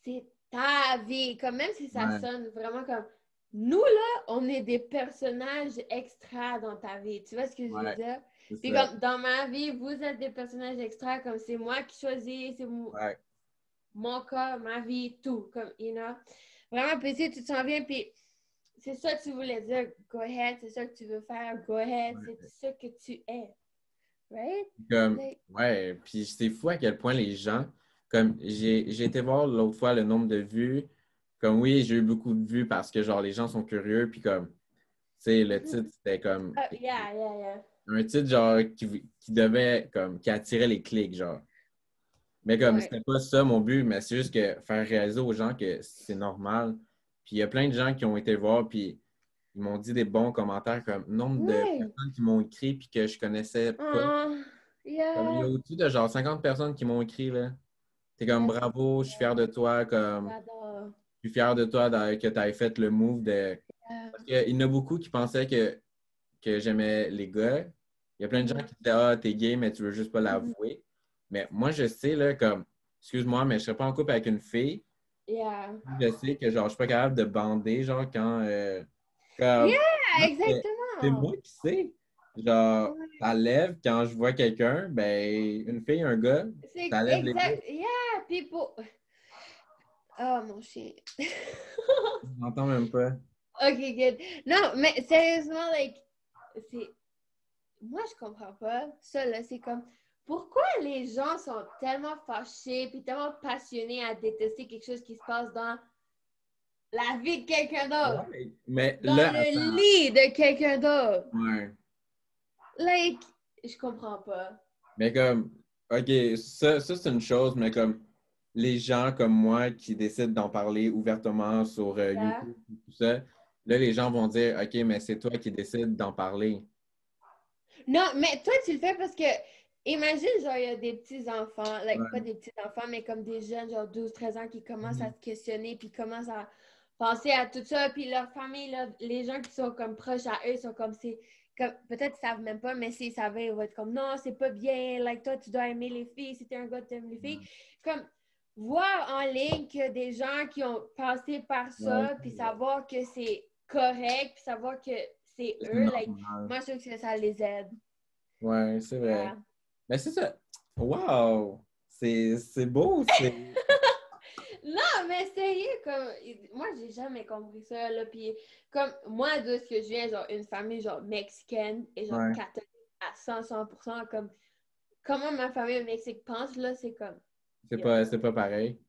c'est ta vie. Comme même si ça Ouais, sonne vraiment comme nous, là, on est des personnages extra dans ta vie. Tu vois ce que je veux ouais, dire? c'est Puis ça. comme dans ma vie, vous êtes des personnages extra, comme c'est moi qui choisis, c'est Ouais, mon cas, ma vie, tout. Comme, you know? Vraiment, puis si tu te sens bien, puis c'est ça que tu voulais dire, go ahead, c'est ça que tu veux faire, go ahead, c'est ouais. ça que tu es. Right? Comme, Like, ouais, puis c'est fou à quel point les gens, comme, j'ai été voir l'autre fois le nombre de vues. Comme, oui, j'ai eu beaucoup de vues parce que, genre, les gens sont curieux, puis comme, tu sais, le titre, c'était comme, yeah, yeah, yeah. un titre, genre, qui devait, comme, qui attirait les clics, genre. Mais comme, Ouais. c'était pas ça mon but, mais c'est juste que faire réaliser aux gens que c'est normal. Puis il y a plein de gens qui ont été voir, puis ils m'ont dit des bons commentaires, comme, nombre de Ouais. personnes qui m'ont écrit, puis que je connaissais pas. Oh, Comme, il y a yeah. au-dessus de, genre, 50 personnes qui m'ont écrit, là. T'es comme, That's bravo, je suis fier de toi, comme, j'adore. je suis fier de toi que tu aies fait le move de. Yeah. Parce qu'il y en a beaucoup qui pensaient que j'aimais les gars. Il y a plein de gens Mhm, qui disaient, ah, t'es gay, mais tu veux juste pas mhm. l'avouer. Mais moi, je sais, là, comme, excuse-moi, mais je serais pas en couple avec une fille. Yeah. Je sais que, genre, je suis pas capable de bander, genre, comme, Yeah, moi, c'est exactement. moi qui sais. Genre, Ouais. ça lève quand je vois quelqu'un, ben, une fille, un gars, C'est ça lève les exact. yeux. Yeah, people. Oh, mon chien. Je m'entends même pas. Ok, good. Non, mais sérieusement, like, c'est. Moi, je comprends pas. Ça, là, c'est comme. Pourquoi les gens sont tellement fâchés puis tellement passionnés à détester quelque chose qui se passe dans la vie de quelqu'un d'autre? Ouais. Mais Dans là, le attends. lit de quelqu'un d'autre? Ouais. Like, je comprends pas. Mais comme, OK, ça c'est une chose, mais comme les gens comme moi qui décident d'en parler ouvertement sur Yeah. YouTube et tout ça, là, les gens vont dire, OK, mais c'est toi qui décides d'en parler. Non, mais toi, tu le fais parce que, imagine, genre, il y a des petits-enfants, like, pas Ouais. des petits-enfants, mais comme des jeunes, genre 12 13 ans, qui commencent à Mhm. se questionner, puis commencent à penser à tout ça, puis leur famille, là, les gens qui sont comme proches à eux sont comme, c'est, comme, peut-être ils savent même pas, mais s'ils savaient, ils vont être comme, non, c'est pas bien, like, toi, tu dois aimer les filles, si t'es un gars, tu aimes les filles. Comme, voir en ligne que des gens qui ont passé par Ouais, ça, puis savoir que c'est correct, puis savoir que c'est c'est eux, like, normal. moi, je trouve que ça les aide. Ouais, c'est vrai. Yeah. Mais c'est ça. Wow! C'est beau, c'est. Non, mais sérieux, comme, moi, j'ai jamais compris ça, là, puis comme, moi, de ce que je viens, genre, une famille, genre, mexicaine et, genre, Ouais. catholique à 100%, comme, comment ma famille au Mexique pense, là, c'est comme, yo, C'est pas pareil.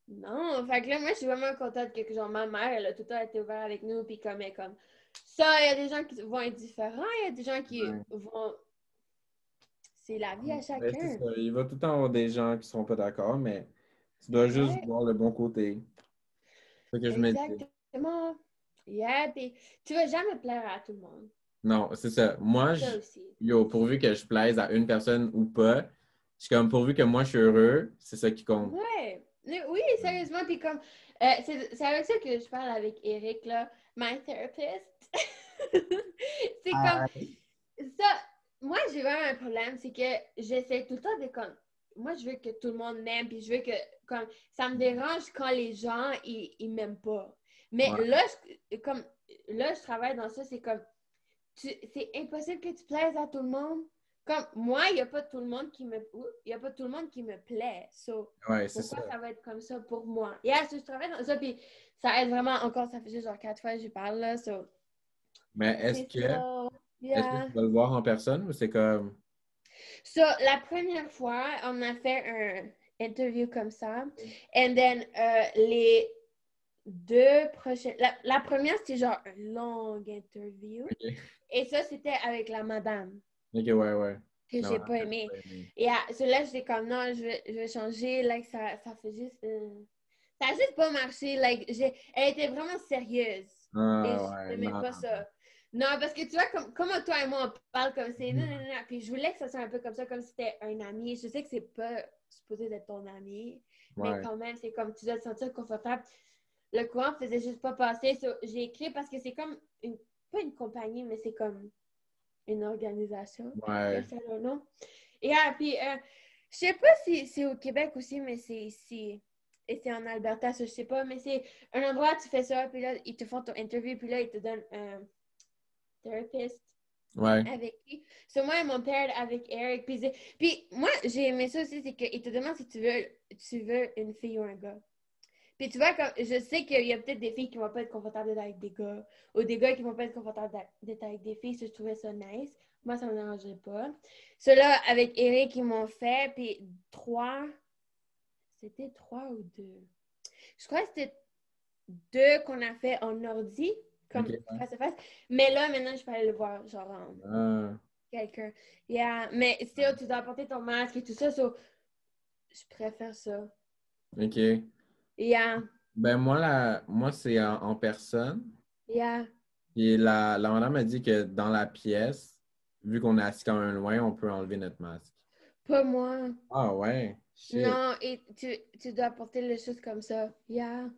non, fait que là, moi, je suis vraiment contente que, genre, ma mère, elle a tout le temps été ouverte avec nous, puis comme, elle, comme, ça, il y a des gens qui vont être différents, il y a des gens qui Ouais. vont, c'est la vie à Ben, c'est chacun, ça. Il va tout le temps avoir des gens qui seront pas d'accord, mais tu dois juste right? voir le bon côté. C'est ce que je me dis. Exactement. Yeah, puis tu vas jamais plaire à tout le monde. Non, c'est ça. Moi, Ça aussi. yo, pourvu que je plaise à une personne ou pas, je suis comme pourvu que moi je suis heureux, c'est ça qui compte. Ouais. Oui, sérieusement, puis comme, c'est avec ça que je parle avec Eric, là, my therapist. C'est comme, Ah, ça, moi, j'ai vraiment un problème, c'est que j'essaie tout le temps de, comme, moi, je veux que tout le monde m'aime, puis je veux que, comme, ça me dérange quand les gens, ils m'aiment pas. Mais ouais, là, comme, là, je travaille dans ça, c'est comme, c'est impossible que tu plaises à tout le monde. Comme moi, il n'y a pas tout le monde qui me. Il y a pas tout le monde qui me plaît. So, ouais, c'est ça. pourquoi ça va être comme ça pour moi? Yeah, so, je travaille dans ça, puis ça aide vraiment encore, ça fait juste genre 4 fois que je parle là. So, Mais c'est ça. est-ce que Yeah. tu vas le voir en personne ou c'est comme So, la première fois, on a fait un interview comme ça. And then, les deux prochaines. La première, c'était genre une longue interview. OK. Et ça, c'était avec la madame, OK, ouais, ouais. que Non, j'ai pas t'as aimé. pas aimé. Et à cela, j'étais comme non, je vais changer. Like, ça fait juste. Ça a juste pas marché. Like, elle était vraiment sérieuse. Et Ah je ouais, n'aimais non, pas non, non. ça. Non, parce que tu vois, comme toi et moi, on parle comme c'est. Non, non, Mhm. non. Puis je voulais que ça soit un peu comme ça, comme si c'était un ami. Je sais que c'est pas supposé d'être ton ami, mais Ouais. quand même, c'est comme tu dois te sentir confortable. Le courant faisait juste pas passer. So, j'ai écrit parce que c'est comme pas une compagnie, mais c'est comme une organisation. Ouais. Yes, I don't know. Et puis, je sais pas si c'est au Québec aussi, mais c'est ici. et c'est en Alberta, ça, je sais pas, mais c'est un endroit où tu fais ça, puis là, ils te font ton interview, puis là, ils te donnent un thérapeute Ouais. avec qui. So, moi et mon père avec Eric, puis moi, j'ai aimé ça aussi, c'est qu'ils te demandent si tu veux une fille ou un gars. Puis tu vois, comme, je sais qu'il y a peut-être des filles qui vont pas être confortables d'être avec des gars, ou des gars qui vont pas être confortables d'être avec des filles, ça, je trouvais ça nice. Moi, ça me dérangeait pas. Ceux-là, avec Eric, ils m'ont fait, puis c'était 3 ou 2. Je crois que c'était 2 qu'on a fait en ordi, comme Ok. face à face. Mais là, maintenant, je peux aller le voir, genre, Ah, quelqu'un. Yeah. Mais still, tu dois apporter ton masque et tout ça, so, je préfère ça. ok. Yeah. Ben moi c'est en personne. Yeah. Et la madame a dit que dans la pièce, vu qu'on est assis quand même loin, on peut enlever notre masque. Pas moi. Ah ouais, shit, Non, et tu dois porter les choses comme ça. Yeah.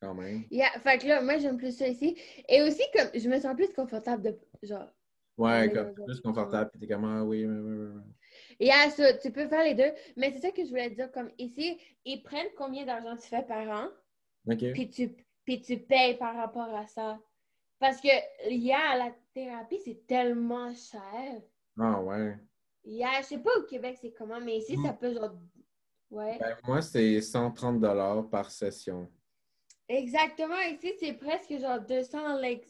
quand même. Yeah. Fait que là, moi, j'aime plus ça ici. Et aussi, comme, je me sens plus confortable de, genre, Ouais, parler comme dans un plus genre. confortable, puis t'es comme ah oui, oui, oui, oui. Yeah, ça, tu peux faire les deux. Mais c'est ça que je voulais te dire, comme ici, ils prennent combien d'argent tu fais par an, Ok. puis tu payes par rapport à ça. Parce que, yeah, la thérapie, c'est tellement cher. Ah ouais. Yeah, je sais pas au Québec, c'est comment, mais ici, ça peut, genre, ouais. Ben, moi, c'est 130 $ par session. Exactement, ici, c'est presque genre 200, like,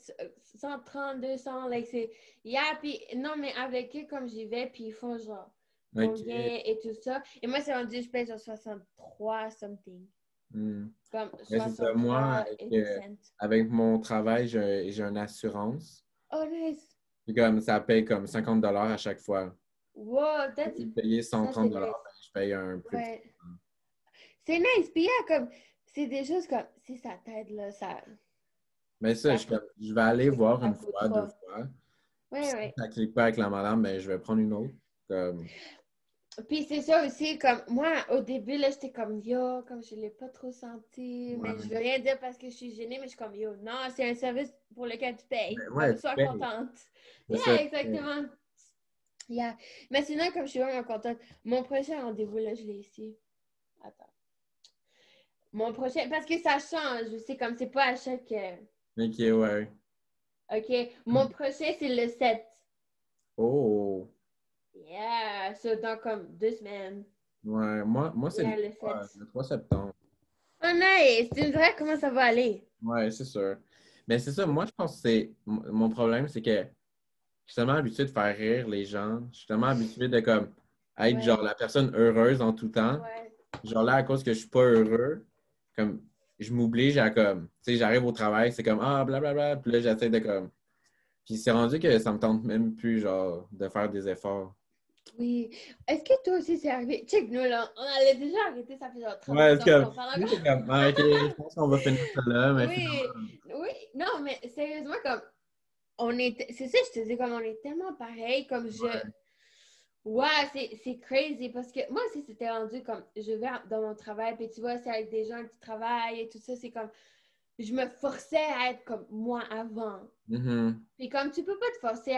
130, 200, like, c'est... Yeah, puis, non, mais avec eux, comme j'y vais, puis ils font genre Ok. combien et tout ça. Et moi, c'est rendu, je paye genre 63 something. Hmm. Comme Mais c'est ça, moi, 63 et des cents. avec mon travail, j'ai une assurance. Oh, nice. Puis comme ça paye comme 50 $ à chaque fois. Wow, Au that's... lieu de payer cent Ça, trente c'est dollars, nice. ben, je paye un plus petit. Ouais. C'est nice. Puis, yeah, comme, c'est des choses comme, si ça t'aide, là, Mais ça, ça coûte, je vais aller voir ça une coûte fois, deux pas. fois. Puis Ouais, si ouais. ça ne clique pas avec la madame, ben, je vais prendre une autre. Comme... Puis c'est ça aussi, comme moi, au début, là, j'étais comme yo, comme je l'ai pas trop senti, mais je Ouais. veux rien dire parce que je suis gênée, mais je suis comme yo, non, c'est un service pour lequel tu payes. Ben, Comme, ouais, tu sois payes. contente. C'est ça. Yeah, exactement. Yeah. Mais sinon, comme je suis vraiment contente, mon prochain rendez-vous, là, je l'ai ici. Attends. Mon prochain, parce que ça change, c'est comme, c'est pas à chaque... Ok, ouais. OK, mon prochain, c'est le 7. Oh. Yeah, so dans comme 2 semaines. Ouais, moi c'est Yeah, le 7. le 3 septembre. Oh nice! Tu me dirais comment ça va aller? Ouais, c'est sûr. Mais c'est ça, moi, je pense que c'est... Mon problème, c'est que je suis tellement habitué de faire rire les gens. Je suis tellement habitué de comme être genre Ouais, la personne heureuse en tout temps. ouais. Genre là, à cause que je suis pas heureux, comme je m'oblige à comme, tu sais, j'arrive au travail, c'est comme ah blablabla, puis là j'essaie de comme. Puis c'est rendu que ça me tente même plus genre de faire des efforts. Oui. Est-ce que toi aussi c'est arrivé? Check nous là, on allait déjà arrêter, ça fait genre 30 Ouais, minutes c'est qu'on comme, parle tu sais, encore. c'est comme, ah, ok, je pense qu'on va finir ça là, mais finalement. Oui, oui, non, mais sérieusement, comme on est, c'est ça, je te dis, comme on est tellement pareil, comme je, Ouais. ouais, c'est crazy parce que moi aussi c'était rendu comme, je vais dans mon travail, puis tu vois, c'est avec des gens qui travaillent et tout ça, c'est comme, je me forçais à être comme moi avant. Mhm. Puis comme tu peux pas te forcer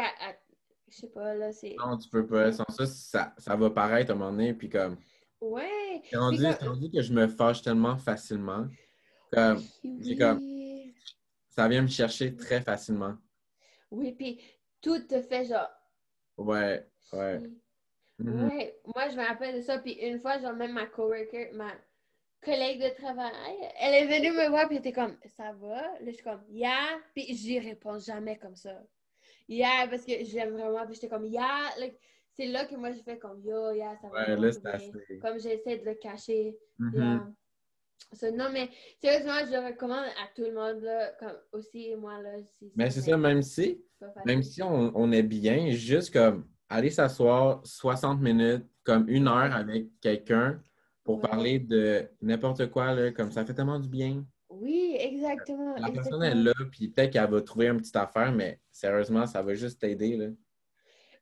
je sais pas, là, c'est Non, tu peux pas. bizarre. Sans ça, ça va paraître à un moment donné, puis comme. Ouais, C'est puis rendu, comme, c'est rendu que je me fâche tellement facilement. Comme, j'ai comme, oui, ça vient me chercher très facilement. oui, puis tout te fait genre Ouais, ouais. chier. Mhm. Ouais, moi je me rappelle de ça, puis une fois, genre même ma coworker, ma collègue de travail, elle est venue me voir, puis elle était comme, ça va? Là, je suis comme, yeah, puis j'y réponds jamais comme ça. Yeah, parce que j'aime vraiment, puis j'étais comme, yeah, like, c'est là que moi je fais comme, yo, yeah, ça va Ouais, vraiment là, pas c'est bien. assez. Comme j'essaie de le cacher, Mhm. yeah. So, non, mais sérieusement, je le recommande à tout le monde, là, comme aussi, moi, là, si Mais ça c'est ça, m'aide. C'est pas même facile. si on est bien, juste comme aller s'asseoir 60 minutes, comme une heure Ouais, avec quelqu'un pour parler ouais. de n'importe quoi, là, comme ça fait tellement du bien. Oui, exactement, La personne est exactement. là, puis peut-être qu'elle va trouver une petite affaire, mais sérieusement, ça va juste t'aider, là.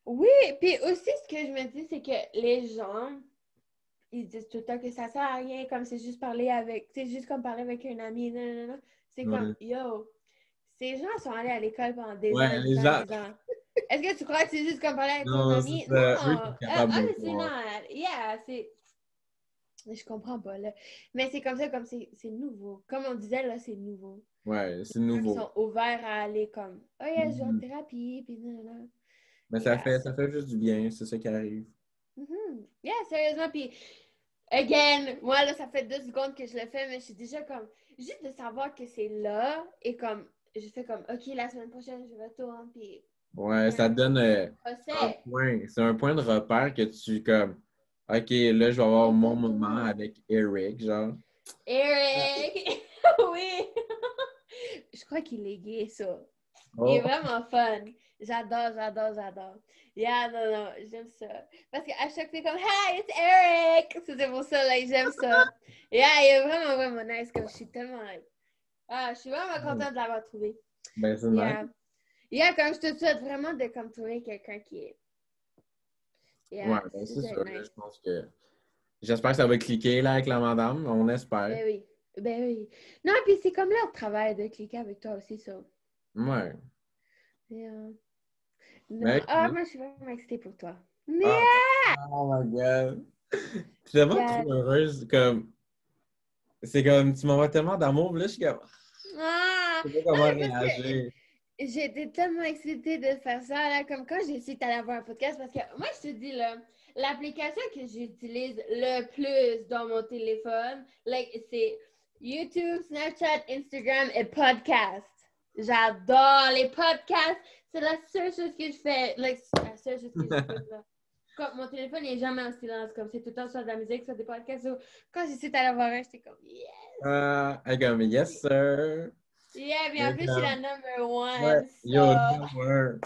Oui, puis aussi, ce que je me dis, c'est que les gens, ils disent tout le temps que ça sert à rien, comme c'est juste parler avec, c'est juste comme parler avec un ami, non, non, non. C'est comme, Ouais, yo, ces gens sont allés à l'école pendant des ans ouais et des les ans et gens. des ans. Est-ce que tu crois que c'est juste comme parler avec ton Non, c'est ami? ça. Eux, ils Non, sont capables de le honestly voir. not. Yeah, c'est... Je comprends pas, là. Mais c'est comme ça, comme c'est nouveau. Comme on disait, là, c'est nouveau. Ouais, c'est Ils nouveau. sont ouverts à aller comme, oh yeah, je vais en Mhm. thérapie, puis non, non. Mais Yeah, ça fait juste du bien, c'est ça qui arrive. Yeah, sérieusement, puis again, moi, là, ça fait 2 secondes que je le fais, mais je suis déjà comme, juste de savoir que c'est là, et comme, je fais comme, OK, la semaine prochaine, je retourne, puis Ouais, yeah, ça te donne un procès. point. C'est un point de repère que tu comme OK, là, je vais avoir mon moment Exactement. avec Eric, genre. Eric! Oui! Je crois qu'il est gay, ça. Il est Oh, vraiment fun. J'adore, j'adore, j'adore. Yeah, non, non, j'aime ça. Parce qu'à chaque fois, c'est comme, Hi, it's Eric! C'est pour ça, là, j'aime ça. Yeah, il est vraiment, vraiment nice. Comme je suis tellement. Ah, je suis vraiment contente de l'avoir trouvé. ben c'est Yeah. nice. Yeah, comme je te souhaite vraiment de comme, trouver quelqu'un qui est. Ouais, Yeah, ben c'est c'est super ça, là, nice. je pense que j'espère que ça va cliquer là avec la madame, on espère. Ben oui. Ben oui. Non, puis c'est comme leur travail de cliquer avec toi aussi, ça. Ouais. Yeah. Non. Mais Ah, moi, je suis vraiment excitée pour toi. ah, Yeah! oh my god. Je suis tellement Yeah. trop heureuse, comme c'est comme tu m'envoies tellement d'amour, puis là je suis comme Ah! je sais pas Non, comment mais parce que réagir. j'étais tellement excitée de faire ça, là, comme quand j'ai su que t'allais avoir un podcast, parce que moi, je te dis, là, l'application que j'utilise le plus dans mon téléphone, like, c'est YouTube, Snapchat, Instagram et podcast. J'adore les podcasts. C'est la seule chose que je fais. Like, la seule chose que j'écoute, là. Comme mon téléphone n'est jamais en silence, comme c'est tout le temps soit de la musique, soit des podcasts. So, quand j'ai su que t'allais avoir un, j'étais comme, yeah! Comme yes sir. Yeah, mais en Mais plus, je suis la comme number ouais, one, yo, so... number.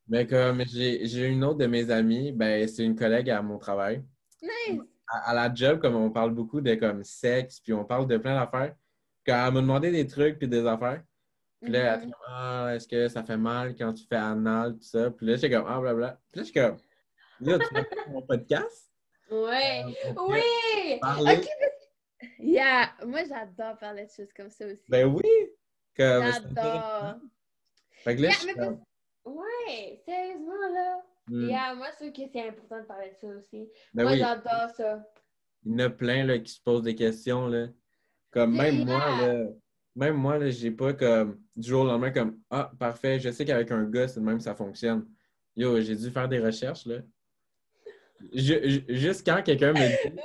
Mais comme j'ai une autre de mes amies, ben c'est une collègue à mon travail. Nice! À la job, comme on parle beaucoup de comme sexe, puis on parle de plein d'affaires. Quand elle m'a demandé des trucs puis des affaires, puis là, elle a dit Mhm. comme, ah, est-ce que ça fait mal quand tu fais anal, tout ça. Puis là, j'étais comme, ah, blabla. Puis là, j'étais comme, yo, tu veux faire mon podcast? Ouais! On pourrait Oui! OK! parler? Yeah! Moi, j'adore parler de choses comme ça Ben aussi. oui! Comme, c'est intéressant. J'adore! Fait que là, je Yeah, suis mais comme, ouais! Sérieusement, là! hmm, Yeah, moi, je trouve que c'est important de parler de ça aussi. ben Moi, oui, j'adore ça. il y en a plein là, qui se posent des questions, là. Comme Yeah! même moi, là, j'ai pas comme du jour au lendemain comme ah, parfait, je sais qu'avec un gars, c'est de même que ça fonctionne. Yo, j'ai dû faire des recherches, là. Juste quand quelqu'un me dit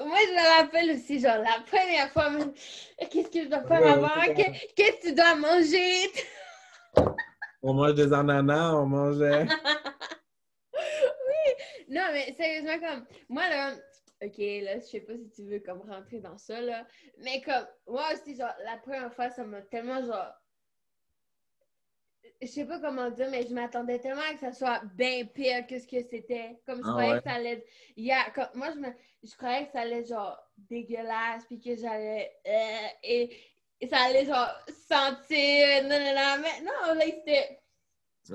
Moi, je me rappelle aussi, genre, la première fois, qu'est-ce que je dois faire oh, avant? Qu'est-ce que tu dois manger? on mange des ananas, on mangeait. Non, mais sérieusement, comme, moi, là, OK, là, je sais pas si tu veux, comme, rentrer dans ça, là, mais comme, moi aussi, genre, la première fois, ça m'a tellement, genre, je sais pas comment dire, mais je m'attendais tellement à que ça soit bien pire que ce que c'était. Comme, je Ah croyais ouais. que ça allait être, comme, moi, je croyais que ça allait être, genre, dégueulasse, puis que j'allais, et ça allait, genre, sentir, non, non, non, mais non, là, c'était,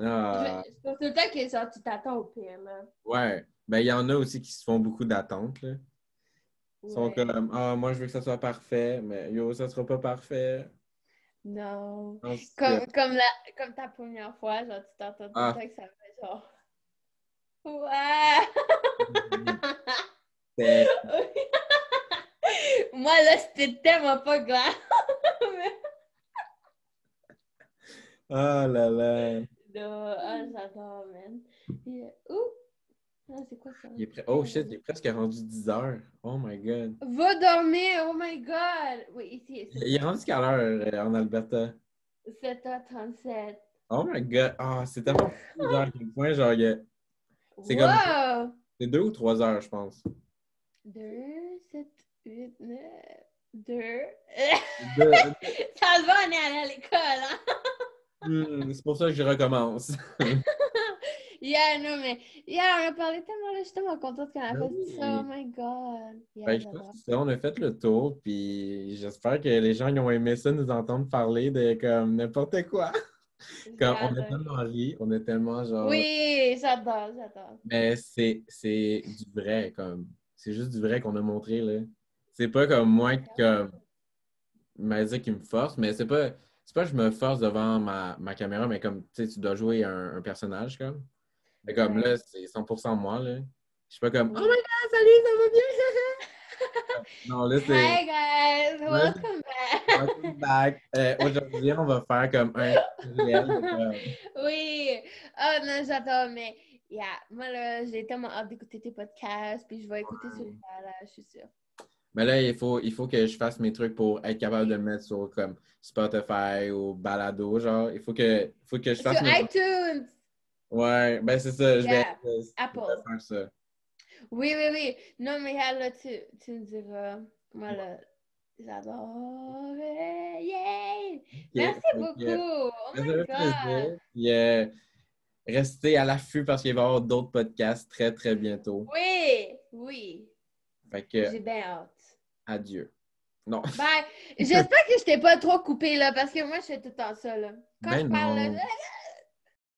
Ah, je trouve tout le temps que, genre, tu t'attends au pire, là. ouais. Ben, il y en a aussi qui se font beaucoup d'attentes, là. Ils sont Ouais. comme ah, moi, je veux que ça soit parfait, mais yo, ça sera pas parfait. Non. Parce que, Comme ta première fois, genre, tu t'entends tout le ah, temps que ça fait genre. Ouais! c'est, Moi, là, c'était tellement pas grave. oh là là. Non, ah, j'adore, man. Ouh! Ah, c'est quoi ça? Oh shit, il est presque rendu 10 heures. Oh my god. Va dormir! Oh my god! Oui, ici, Il est rendu quelle heure en Alberta? 7h37. Oh my god. Ah, c'est tellement fou, genre, à quel point, genre, c'est comme Wow! c'est 2 ou 3 heures, je pense. 2, 7, 8, 9, 2. De- Ça se va, on est allé à l'école, hein? C'est pour ça que je recommence. Yeah, non, mais yeah, on a parlé tellement, là, je suis tellement contente qu'on a Ben fait ça. Oh oui. my god. Fait Yeah, que je pense j'adore. que c'est ça, on a fait le tour, puis j'espère que les gens ils ont aimé ça, nous entendre parler de comme n'importe quoi. J'ai Comme on a adoré. tellement ri, on a tellement genre. Oui, j'adore, j'adore. Mais c'est du vrai, comme. C'est juste du vrai qu'on a montré, là. C'est pas comme moi qui comme m'a dit qui me force, mais c'est pas que je me force devant ma caméra, mais comme tu sais, tu dois jouer un personnage comme. Mais comme Ouais. là, c'est 100% moi, là. Je suis pas comme, Oui. oh my god, salut, ça va bien? Non, là, c'est. Hi guys, welcome back. Welcome back. Aujourd'hui, on va faire comme un tutoriel de comme. Oui. Oh non, j'adore, mais moi là, j'ai tellement hâte d'écouter tes podcasts, puis je vais écouter celui-là, là, je suis sûre. Mais là, il faut que je fasse mes trucs pour être capable de le mettre sur comme Spotify ou Balado, genre. Il faut que je fasse Sur mes. iTunes! Ouais, ben c'est ça, Yeah, je vais Apple. faire ça. Oui, oui, oui. Non, mais là, tu me diras. Moi, là, j'adore. Yay! Ok, Merci fait beaucoup. que, Oh ça my fait God. plaisir. Puis, restez à l'affût parce qu'il va y avoir d'autres podcasts très, très bientôt. Oui, oui. Fait que, J'ai bien hâte. adieu. Non. Bye. J'espère que je t'ai pas trop coupé, là, parce que moi, je fais tout le temps ça, là. Quand je Ben parle, là, non.